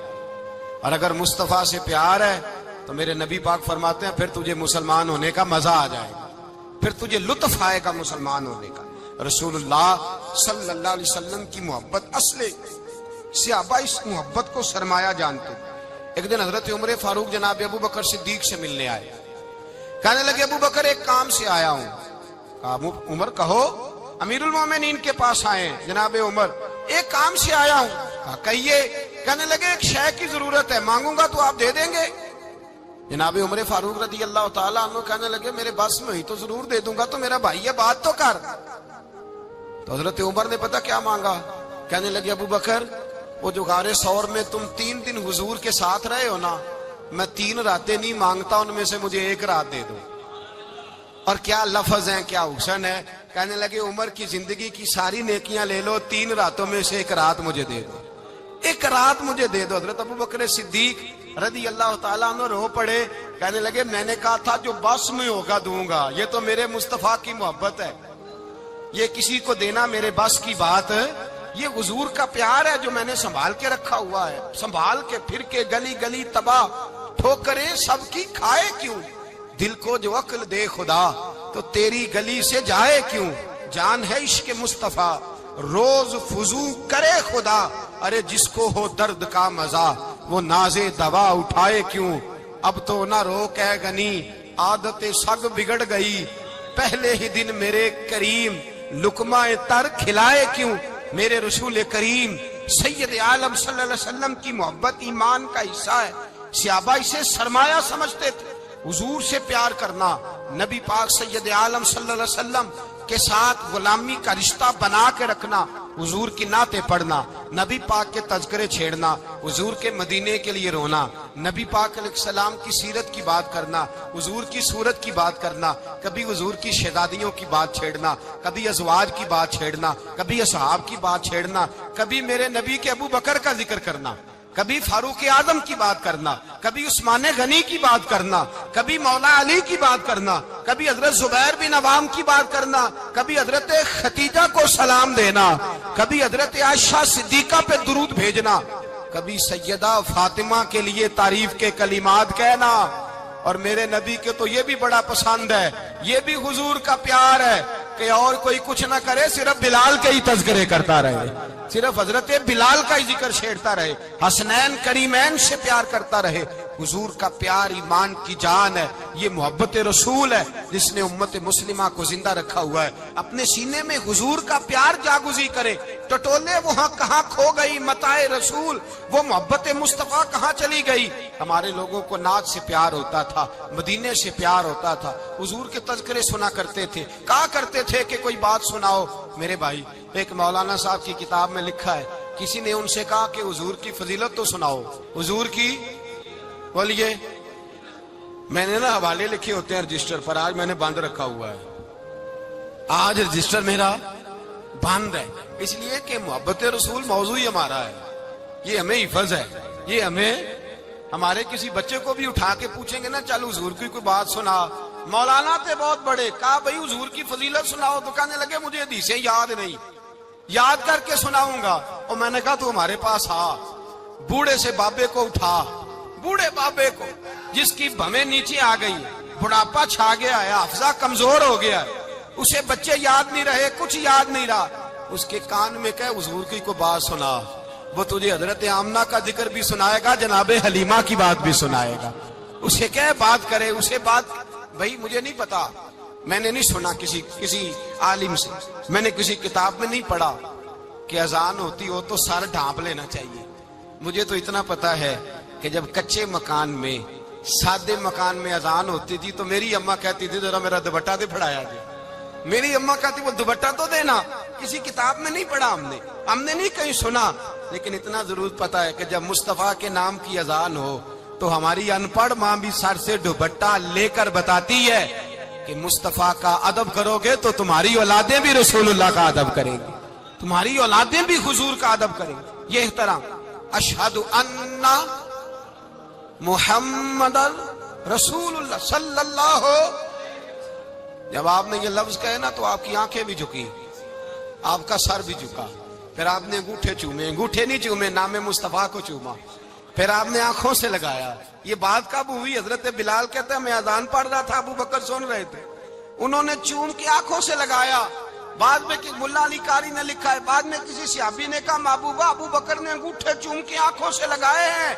اور اگر مصطفیٰ سے پیار ہے تو میرے نبی پاک فرماتے ہیں پھر تجھے مسلمان ہونے کا مزہ آ جائے گا, پھر تجھے لطف آئے گا مسلمان ہونے کا. رسول اللہ صلی اللہ علیہ وسلم کی محبت اصل, صحابہ اس محبت کو سرمایہ جانتے. ایک دن حضرت عمر فاروق جناب ابو بکر صدیق سے ملنے آئے, کہنے لگے ابو بکر ایک کام سے آیا ہوں. کہا عمر کہو. امیر المومنین کے پاس آئے, جناب عمر ایک کام سے آیا ہوں. کہا کہیے. کہنے لگے ایک شے کی ضرورت ہے, مانگوں گا تو آپ دے دیں گے؟ جناب عمر فاروق رضی اللہ تعالیٰ عنہ کہنے لگے میرے بس میں ہی تو ضرور دے دوں گا, تو میرا بھائی ہے بات تو کر. تو حضرت عمر نے پتہ کیا مانگا, کہنے لگے ابو بکر وہ جو غار ثور میں تم 3 دن حضور کے ساتھ رہے ہو نا, میں 3 راتیں نہیں مانگتا, ان میں سے مجھے 1 رات دے دو. اور کیا لفظ ہیں, کیا حسن ہے. کہنے لگے عمر کی زندگی کی ساری نیکیاں لے لو, 3 راتوں میں سے 1 رات مجھے دے دو, 1 رات مجھے دے دو. حضرت ابو بکر صدیق رضی اللہ تعالیٰ عنہ رو پڑے, کہنے لگے میں نے کہا تھا جو بس میں ہوگا دوں گا, یہ تو میرے مصطفیٰ کی محبت ہے, یہ کسی کو دینا میرے بس کی بات, یہ حضور کا پیار ہے جو میں نے سنبھال کے رکھا ہوا ہے. سنبھال کے پھر کے گلی گلی تباہ, ٹھوکریں سب کی کھائے کیوں, دل کو جو عقل دے خدا تو تیری گلی سے جائے کیوں. جان ہے عشق مصطفیٰ روز فضو کرے خدا, ارے جس کو ہو درد کا مزہ وہ ناز دوا اٹھائے کیوں. اب تو نہ روک ہے غنی عادت سگ بگڑ گئی, پہلے ہی دن میرے کریم لقمہ تر کھلائے کیوں. میرے رسول کریم سید عالم صلی اللہ علیہ وسلم کی محبت ایمان کا حصہ ہے. صحابہ اسے سرمایہ سمجھتے تھے. حضور سے پیار کرنا, نبی پاک سید عالم صلی اللہ علیہ وسلم کے ساتھ غلامی کا رشتہ بنا کے رکھنا, حضور کی نعتیں پڑھنا, نبی پاک کے تذکرے چھیڑنا, حضور کے مدینے کے لیے رونا, نبی پاک علیہ السلام کی سیرت کی بات کرنا, حضور کی صورت کی بات کرنا, کبھی حضور کی شہزادیوں کی بات چھیڑنا, کبھی ازواج کی بات چھیڑنا, کبھی اصحاب کی بات چھیڑنا, کبھی میرے نبی کے ابو بکر کا ذکر کرنا, کبھی فاروق اعظم کی بات کرنا, کبھی عثمان غنی کی بات کرنا, کبھی مولا علی کی بات کرنا, کبھی حضرت زبیر بن عوام کی بات کرنا, کبھی حضرت خدیجہ کو سلام دینا, کبھی حضرت عائشہ صدیقہ پہ درود بھیجنا, کبھی سیدہ فاطمہ کے لیے تعریف کے کلمات کہنا, اور میرے نبی کے تو یہ بھی بڑا پسند ہے، یہ بھی حضور کا پیار ہے کہ اور کوئی کچھ نہ کرے، صرف بلال کے ہی تذکرے کرتا رہے، صرف حضرت بلال کا ہی ذکر چھیڑتا رہے، حسنین کریمین سے پیار کرتا رہے۔ حضور کا پیار ایمان کی جان ہے، یہ محبت رسول ہے جس نے امت مسلمہ کو زندہ رکھا ہوا ہے۔ اپنے سینے میں حضور کا پیار جاگزی کرے، ٹٹولے وہاں کہاں کھو گئی متاع رسول، وہ محبت مصطفیٰ کہاں چلی گئی۔ ہمارے لوگوں کو نعت سے پیار ہوتا تھا، مدینے سے پیار ہوتا تھا، حضور کے تذکرے سنا کرتے تھے، کہا کرتے تھے کہ کوئی بات سناؤ۔ میرے بھائی، ایک مولانا صاحب کی کتاب میں لکھا ہے، کسی نے ان سے کہا کہ حضور کی فضیلت تو سناؤ، حضور کی بولیے۔ میں نے نا حوالے لکھے ہوتے ہیں رجسٹر پر، آج میں نے بند رکھا ہوا ہے، آج رجسٹر میرا بند ہے، اس لیے کہ محبت رسول موضوع ہی ہمارا ہے، یہ ہمیں حفظ ہے، یہ ہمیں ہمارے کسی بچے کو بھی اٹھا کے پوچھیں گے نا چل حضور کی کوئی بات سنا، مولانا تھے بہت بڑے، کہا بھائی حضور کی فضیلت سناؤ، تو کہنے لگے مجھے حدیثیں یاد نہیں، یاد کر کے سناؤں گا۔ اور میں نے کہا تو ہمارے پاس آ، بوڑھے سے بابے کو اٹھا، بوڑھے بابے کو جس کی بھویں نیچے آ گئی، بڑھاپا چھا گیا ہے، حافظہ کمزور ہو گیا ہے، اسے بچے یاد نہیں رہے، کچھ یاد نہیں رہا، اس کے کان میں کہ حضور کی کوئی بات سنا، وہ تجھے حضرت آمنہ کا ذکر بھی سنائے گا، جناب حلیمہ کی بات بھی سنائے گا، اسے کہ بات کرے، اسے بات۔ بھائی مجھے نہیں پتا، میں نے نہیں سنا کسی عالم سے، میں نے کسی کتاب میں نہیں پڑھا کہ اذان ہوتی ہو تو سر ڈھانپ لینا چاہیے۔ مجھے تو اتنا پتا ہے کہ جب کچے مکان میں، سادے مکان میں اذان ہوتی تھی تو میری اماں کہتی تھی ذرا میرا دوپٹہ دے پھڑایا جائے، میری اماں کہتی وہ دوپٹہ تو دینا، کسی کتاب میں نہیں پڑھا ہم نے نہیں کہیں سنا، لیکن اتنا ضرور پتا ہے کہ جب مصطفیٰ کے نام کی اذان ہو تو ہماری ان پڑھ ماں بھی سر سے دوپٹہ لے کر بتاتی ہے کہ مصطفیٰ کا ادب کرو گے تو تمہاری اولادیں بھی رسول اللہ کا ادب کریں گی، تمہاری اولادیں بھی حضور کا ادب کریں گی۔ یہ احترام، اشہد ان محمد رسول اللہ صلی اللہ ہو، جب آپ نے یہ لفظ کہے نا تو آپ کی آنکھیں بھی جھکی، آپ کا سر بھی جھکا، پھر آپ نے انگوٹھے چومے، انگوٹھے نہیں چومے، نام مصطفیٰ کو چوما، پھر آپ نے آنکھوں سے لگایا۔ یہ بات کب ہوئی؟ حضرت بلال کہتے ہیں میں اذان پڑھ رہا تھا، ابو بکر سن رہے تھے، انہوں نے چوم کے آنکھوں سے لگایا۔ بعد میں ملا علی قاری نے لکھا ہے، بعد میں کسی صحابی نے کہا محبوبہ ابو بکر نے انگوٹھے چوم کے آنکھوں سے لگائے ہیں،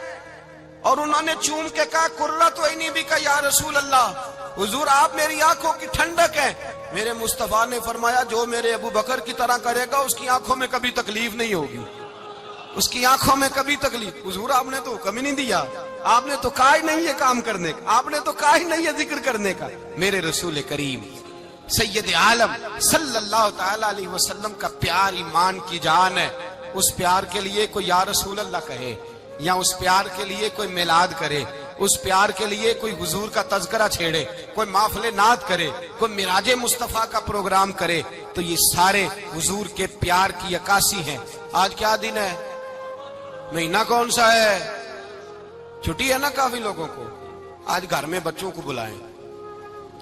اور انہوں نے چوم کے کہا قرۃ عینی بک یا رسول اللہ، حضور آپ میری آنکھوں کی ٹھنڈک ہے۔ میرے مصطفیٰ نے فرمایا جو میرے ابو بکر کی طرح کرے گا اس کی آنکھوں میں کبھی تکلیف نہیں ہوگی، اس کی آنکھوں میں کبھی تکلیف۔ حضور آپ نے تو حکم ہی نہیں دیا، آپ نے تو کہا ہی نہیں یہ کام کرنے کا، آپ نے تو کہا ہی نہیں یہ ذکر کرنے کا۔ میرے رسول کریم سید عالم صلی اللہ تعالی علیہ وسلم کا پیار ایمان کی جان ہے، اس پیار کے لیے کوئی یا رسول اللہ کہے، یا اس پیار کے لیے کوئی میلاد کرے، اس پیار کے لیے کوئی حضور کا تذکرہ چھیڑے، کوئی محفل نعت کرے، کوئی معراج مصطفیٰ کا پروگرام کرے، تو یہ سارے حضور کے پیار کی عکاسی ہیں۔ آج کیا دن ہے؟ مہینہ کون سا ہے؟ چھٹی ہے نا کافی لوگوں کو۔ آج گھر میں بچوں کو بلائیں،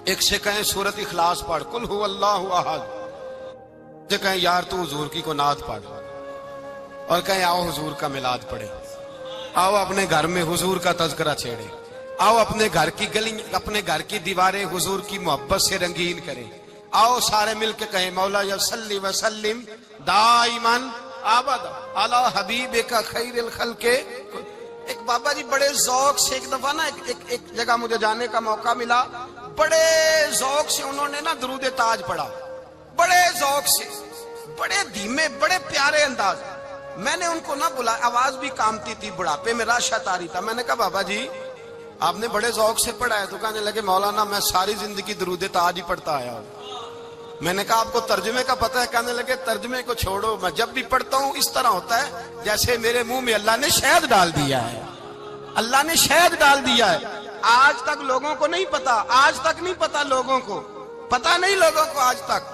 ایک سے کہیں سورۃ اخلاص پڑھ، قل هو اللہ احد، سے کہیں یار تو حضور کی کو نعت پڑھ، اور کہیں آؤ حضور کا میلاد پڑھے، آؤ اپنے گھر میں حضور کا تذکرہ چھیڑے، آؤ اپنے گھر کی گلی، اپنے گھر کی دیواریں حضور کی محبت سے رنگین کریں، آؤ سارے مل کے کہیں مولا یا صلی وسلم دائما ابدا علی حبیبک خیر الخلق۔ ایک بابا جی بڑے ذوق سے ایک دفعہ نا ایک جگہ مجھے جانے کا موقع ملا، بڑے ذوق سے انہوں نے نا درود تاج پڑھا، بڑے ذوق سے، بڑے دھیمے، بڑے پیارے انداز۔ میں نے ان کو نہ بلایا، آواز بھی کامتی تھی، بڑھاپے میں راشت آ رہی تھا، میں نے کہا بابا جی آپ نے بڑے ذوق سے پڑھا ہے، تو کہنے لگے مولانا میں ساری زندگی درود تاج ہی پڑھتا آیا ہوں۔ میں نے کہا آپ کو ترجمے کا پتہ ہے؟ کہنے لگے ترجمے کو چھوڑو، میں جب بھی پڑھتا ہوں اس طرح ہوتا ہے جیسے میرے منہ میں اللہ نے شہد ڈال دیا ہے، اللہ نے شہد ڈال دیا ہے۔ آج تک لوگوں کو نہیں پتا، آج تک نہیں پتا لوگوں کو، پتا نہیں لوگوں کو آج تک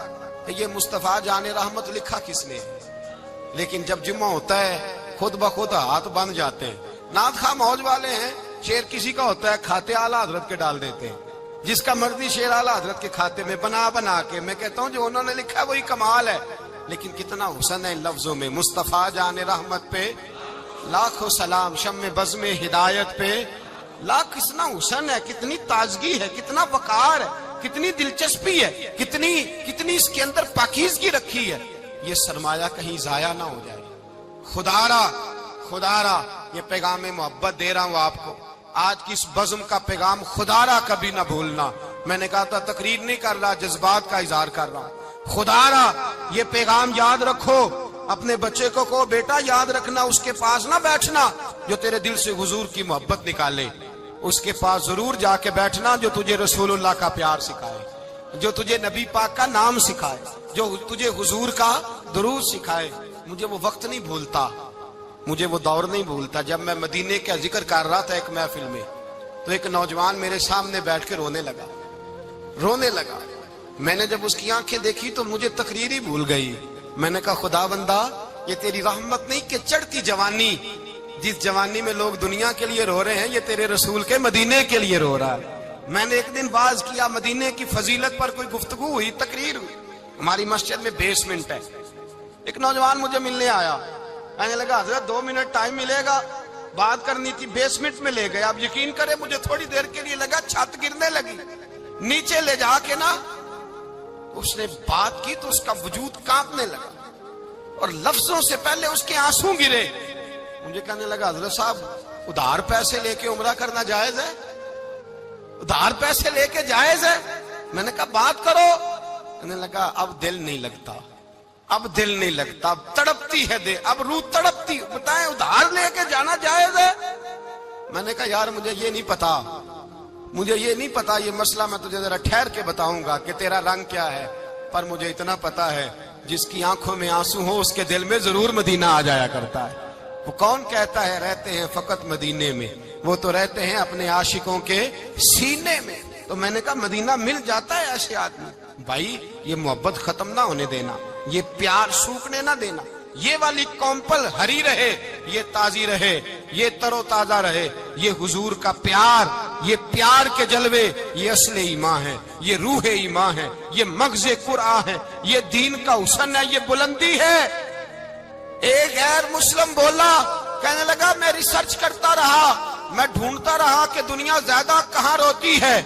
کہ یہ مصطفیٰ جان رحمت لکھا کس نے ہے۔ لیکن جب جمعہ ہوتا ہے خود بخود ہاتھ بند جاتے ہیں، نعت خواہ موج والے ہیں، شعر کسی کا ہوتا ہے کھاتے اعلیٰ حضرت کے ڈال دیتے ہیں، جس کا مرضی شعر اعلیٰ حضرت کے کھاتے میں بنا کے۔ میں کہتا ہوں جو انہوں نے لکھا ہے وہی کمال ہے، لیکن کتنا حسن ہے ان لفظوں میں۔ مصطفیٰ جان رحمت پہ لاکھوں سلام، شم بزم ہدایت پہ لا کتنا حسن ہے، کتنی تازگی ہے، کتنا وقار ہے، کتنی دلچسپی ہے، کتنی اس کے اندر پاکیزگی رکھی ہے. یہ سرمایہ کہیں ضائع نہ ہو جائے. خدا را یہ پیغام محبت دے رہا ہوں آپ کو. آج کی اس بزم کا پیغام خدا را کبھی نہ بھولنا. میں نے کہا تھا تقریر نہیں کر رہا، جذبات کا اظہار کر رہا ہوں. خدا را یہ پیغام یاد رکھو. اپنے بچے کو کہو بیٹا یاد رکھنا، اس کے پاس نہ بیٹھنا جو تیرے دل سے حضور کی محبت نکالے. اس کے پاس ضرور جا کے بیٹھنا جو تجھے رسول اللہ کا پیار سکھائے، جو تجھے نبی پاک کا نام سکھائے، جو تجھے حضور کا درود سکھائے. مجھے وہ وقت نہیں بھولتا، مجھے وہ دور نہیں بھولتا جب میں مدینے کا ذکر کر رہا تھا ایک محفل میں، تو ایک نوجوان میرے سامنے بیٹھ کے رونے لگا. میں نے جب اس کی آنکھیں دیکھی تو مجھے تقریر ہی بھول گئی. میں نے کہا خدا بندہ یہ تیری رحمت نہیں کہ چڑھتی جوانی، جس جوانی میں لوگ دنیا کے لیے رو رہے ہیں، یہ تیرے رسول کے مدینے کے لیے رو رہا ہے. میں نے ایک دن باز کیا، مدینے کی فضیلت پر کوئی گفتگو ہوئی، تقریر ہوئی. ہماری مسجد میں بیسمنٹ ہے. ایک نوجوان مجھے ملنے آیا، کہنے لگا حضرت 2 منٹ ٹائم ملے گا، بات کرنی تھی. بیسمنٹ میں لے گئے. آپ یقین کریں مجھے تھوڑی دیر کے لیے لگا چھت گرنے لگی. نیچے لے جا کے نا اس نے بات کی تو اس کا وجود کانپنے لگا اور لفظوں سے پہلے اس کے آنسو گرے. مجھے کہنے لگا حضرت صاحب ادھار پیسے لے کے عمرہ کرنا جائز ہے؟ ادھار پیسے لے کے جائز ہے؟ میں نے کہا بات کرو. کہنے لگا اب دل نہیں لگتا، اب تڑپتی ہے دے، اب روح تڑپتی. بتائیں ادھار لے کے جانا جائز ہے؟ میں نے کہا یار مجھے یہ نہیں پتا یہ مسئلہ میں تجھے ذرا ٹھہر کے بتاؤں گا کہ تیرا رنگ کیا ہے. پر مجھے اتنا پتا ہے جس کی آنکھوں میں آنسو ہو اس کے دل میں ضرور مدینہ آ جایا کرتا ہے. وہ کون کہتا ہے رہتے ہیں فقط مدینے میں؟ وہ تو رہتے ہیں اپنے عاشقوں کے سینے میں. تو میں نے کہا مدینہ مل جاتا ہے ایسے آدمی. بھائی یہ محبت ختم نہ ہونے دینا، یہ پیار سوکھنے نہ دینا. یہ والی کومپل ہری رہے، یہ تازی رہے، یہ تر و تازہ رہے. یہ حضور کا پیار، یہ پیار کے جلوے، یہ اصل ایمان ہے، یہ روح ایمان ہے، یہ مغز قرآن ہے، یہ دین کا حسن ہے، یہ بلندی ہے. ایک غیر مسلم بولا، کہنے لگا میں ریسرچ کرتا رہا، میں ڈھونڈتا رہا کہ دنیا زیادہ کہاں روتی ہے،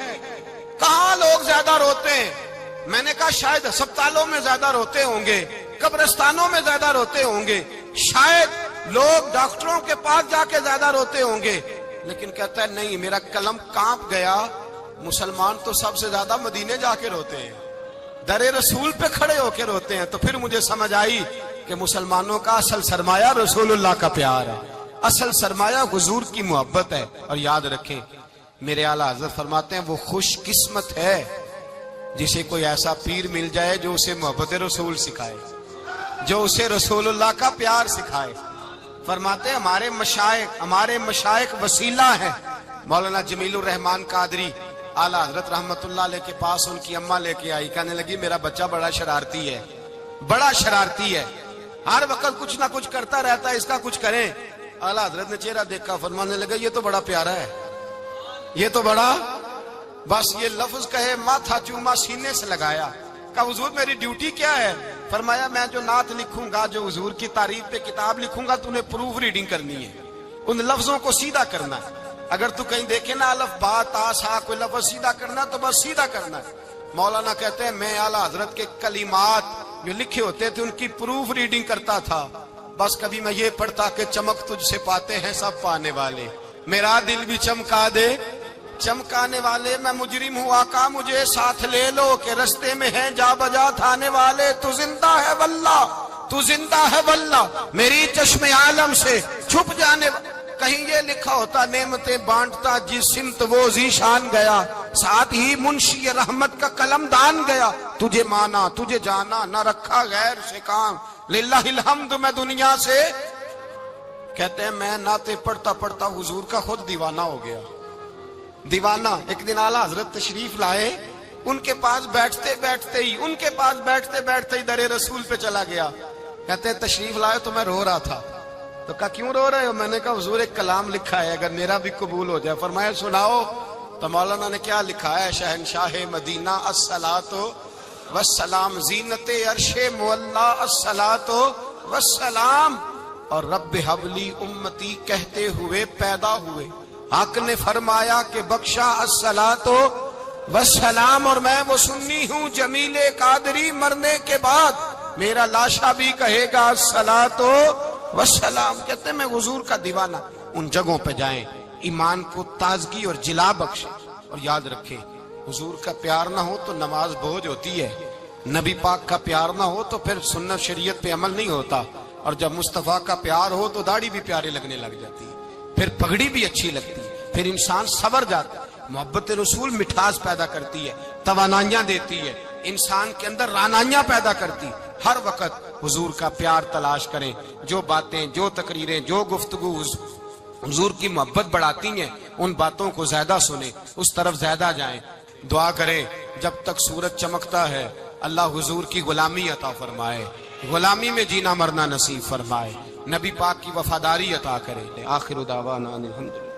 کہاں لوگ زیادہ روتے ہیں. میں نے کہا شاید ہسپتالوں میں زیادہ روتے ہوں گے، قبرستانوں میں زیادہ روتے ہوں گے، شاید لوگ ڈاکٹروں کے پاس جا کے زیادہ روتے ہوں گے. لیکن کہتا ہے نہیں، میرا قلم کانپ گیا. مسلمان تو سب سے زیادہ مدینے جا کے روتے ہیں، در رسول پہ کھڑے ہو کے روتے ہیں. تو پھر مجھے سمجھ آئی کہ مسلمانوں کا اصل سرمایہ رسول اللہ کا پیار ہے، اصل سرمایہ حضور کی محبت ہے. اور یاد رکھیں میرے اعلیٰ حضرت فرماتے ہیں وہ خوش قسمت ہے جسے کوئی ایسا پیر مل جائے جو اسے محبت رسول سکھائے، جو اسے رسول اللہ کا پیار سکھائے. فرماتے ہیں ہمارے مشائخ وسیلہ ہیں. مولانا جمیل الرحمان قادری اعلیٰ حضرت رحمت اللہ علیہ کے پاس ان کی اماں لے کے آئی. کہنے لگی میرا بچہ بڑا شرارتی ہے، ہر وقت کچھ نہ کچھ کرتا رہتا ہے، اس کا کچھ کریں. اعلیٰ حضرت نے چہرہ دیکھا، فرمانے لگا یہ تو بڑا پیارا ہے، یہ تو بڑا، بس یہ لفظ کہے ماتھا چوما سینے سے لگایا. کہا حضور میری ڈیوٹی کیا ہے؟ فرمایا میں جو نعت لکھوں گا، جو حضور کی تعریف پہ کتاب لکھوں گا، تو انہیں پروف ریڈنگ کرنی ہے، ان لفظوں کو سیدھا کرنا ہے. اگر تو کہیں دیکھے نا الف با تا سا کوئی لفظ سیدھا کرنا تو بس سیدھا کرنا ہے. مولانا کہتے ہیں میں اعلیٰ حضرت کے کلمات جو لکھے ہوتے تھے ان کی پروف ریڈنگ کرتا تھا. بس کبھی میں یہ پڑھتا کہ چمک تجھ سے پاتے ہیں سب پانے والے، میرا دل بھی چمکا دے چمکانے والے. میں مجرم ہوں آقا مجھے ساتھ لے لو کہ رستے میں ہیں جا بجا تھانے والے. تو زندہ ہے واللہ میری چشم عالم سے چھپ جانے. کہیں یہ لکھا ہوتا نعمتیں بانٹتا جس سمت وہ ذیشان گیا، ساتھ ہی منشی رحمت کا قلم دان گیا. تجھے مانا تجھے جانا نہ رکھا غیر سے کام، للہ الحمد میں دنیا سے. کہتے ہیں میں نعتیں پڑھتا پڑھتا حضور کا خود دیوانہ ہو گیا. دیوانہ. ایک دن اعلیٰ حضرت تشریف لائے، ان کے پاس بیٹھتے بیٹھتے ہی در رسول پہ چلا گیا. کہتے ہیں تشریف لائے تو میں رو رہا تھا. تو کہا کیوں رو رہے ہو؟ میں نے کہا حضور ایک کلام لکھا ہے اگر میرا بھی قبول ہو جائے. فرمایا سناؤ. تو مولانا نے کیا لکھا ہے؟ شہنشاہ مدینہ الصلاۃ والسلام، زینت عرش مولا الصلاۃ والسلام، اور رب حبلی امتی کہتے ہوئے پیدا ہوئے. حق نے فرمایا کہ بخشا الصلاۃ والسلام، اور میں وہ سنی ہوں جمیل قادری مرنے کے بعد میرا لاشا بھی کہے گا الصلاۃ والسلام۔ کہتے ہیں میں حضور کا دیوانہ۔ ان جگہوں پہ جائیں، ایمان کو تازگی اور جلا بخشے، اور یاد رکھیں حضور کا پیار نہ ہو تو نماز بوجھ ہوتی ہے، نبی پاک کا پیار نہ ہو تو پھر سنت شریعت پہ عمل نہیں ہوتا، اور جب مصطفیٰ کا پیار ہو تو داڑھی بھی پیارے لگنے لگ جاتی ہے، پھر پگڑی بھی اچھی لگتی ہے، پھر انسان سنور جاتا ہے۔ محبت رسول مٹھاس پیدا کرتی ہے، توانائیاں دیتی ہے، انسان کے اندر رانائیاں پیدا کرتی۔ ہر وقت حضور کا پیار تلاش کریں، جو باتیں، جو تقریریں، جو گفتگو حضور کی محبت بڑھاتی ہیں ان باتوں کو زیادہ سنیں، اس طرف زیادہ جائیں۔ دعا کریں جب تک سورج چمکتا ہے اللہ حضور کی غلامی عطا فرمائے، غلامی میں جینا مرنا نصیب فرمائے، نبی پاک کی وفاداری عطا کرے۔ آخر دعوانا الحمدللہ۔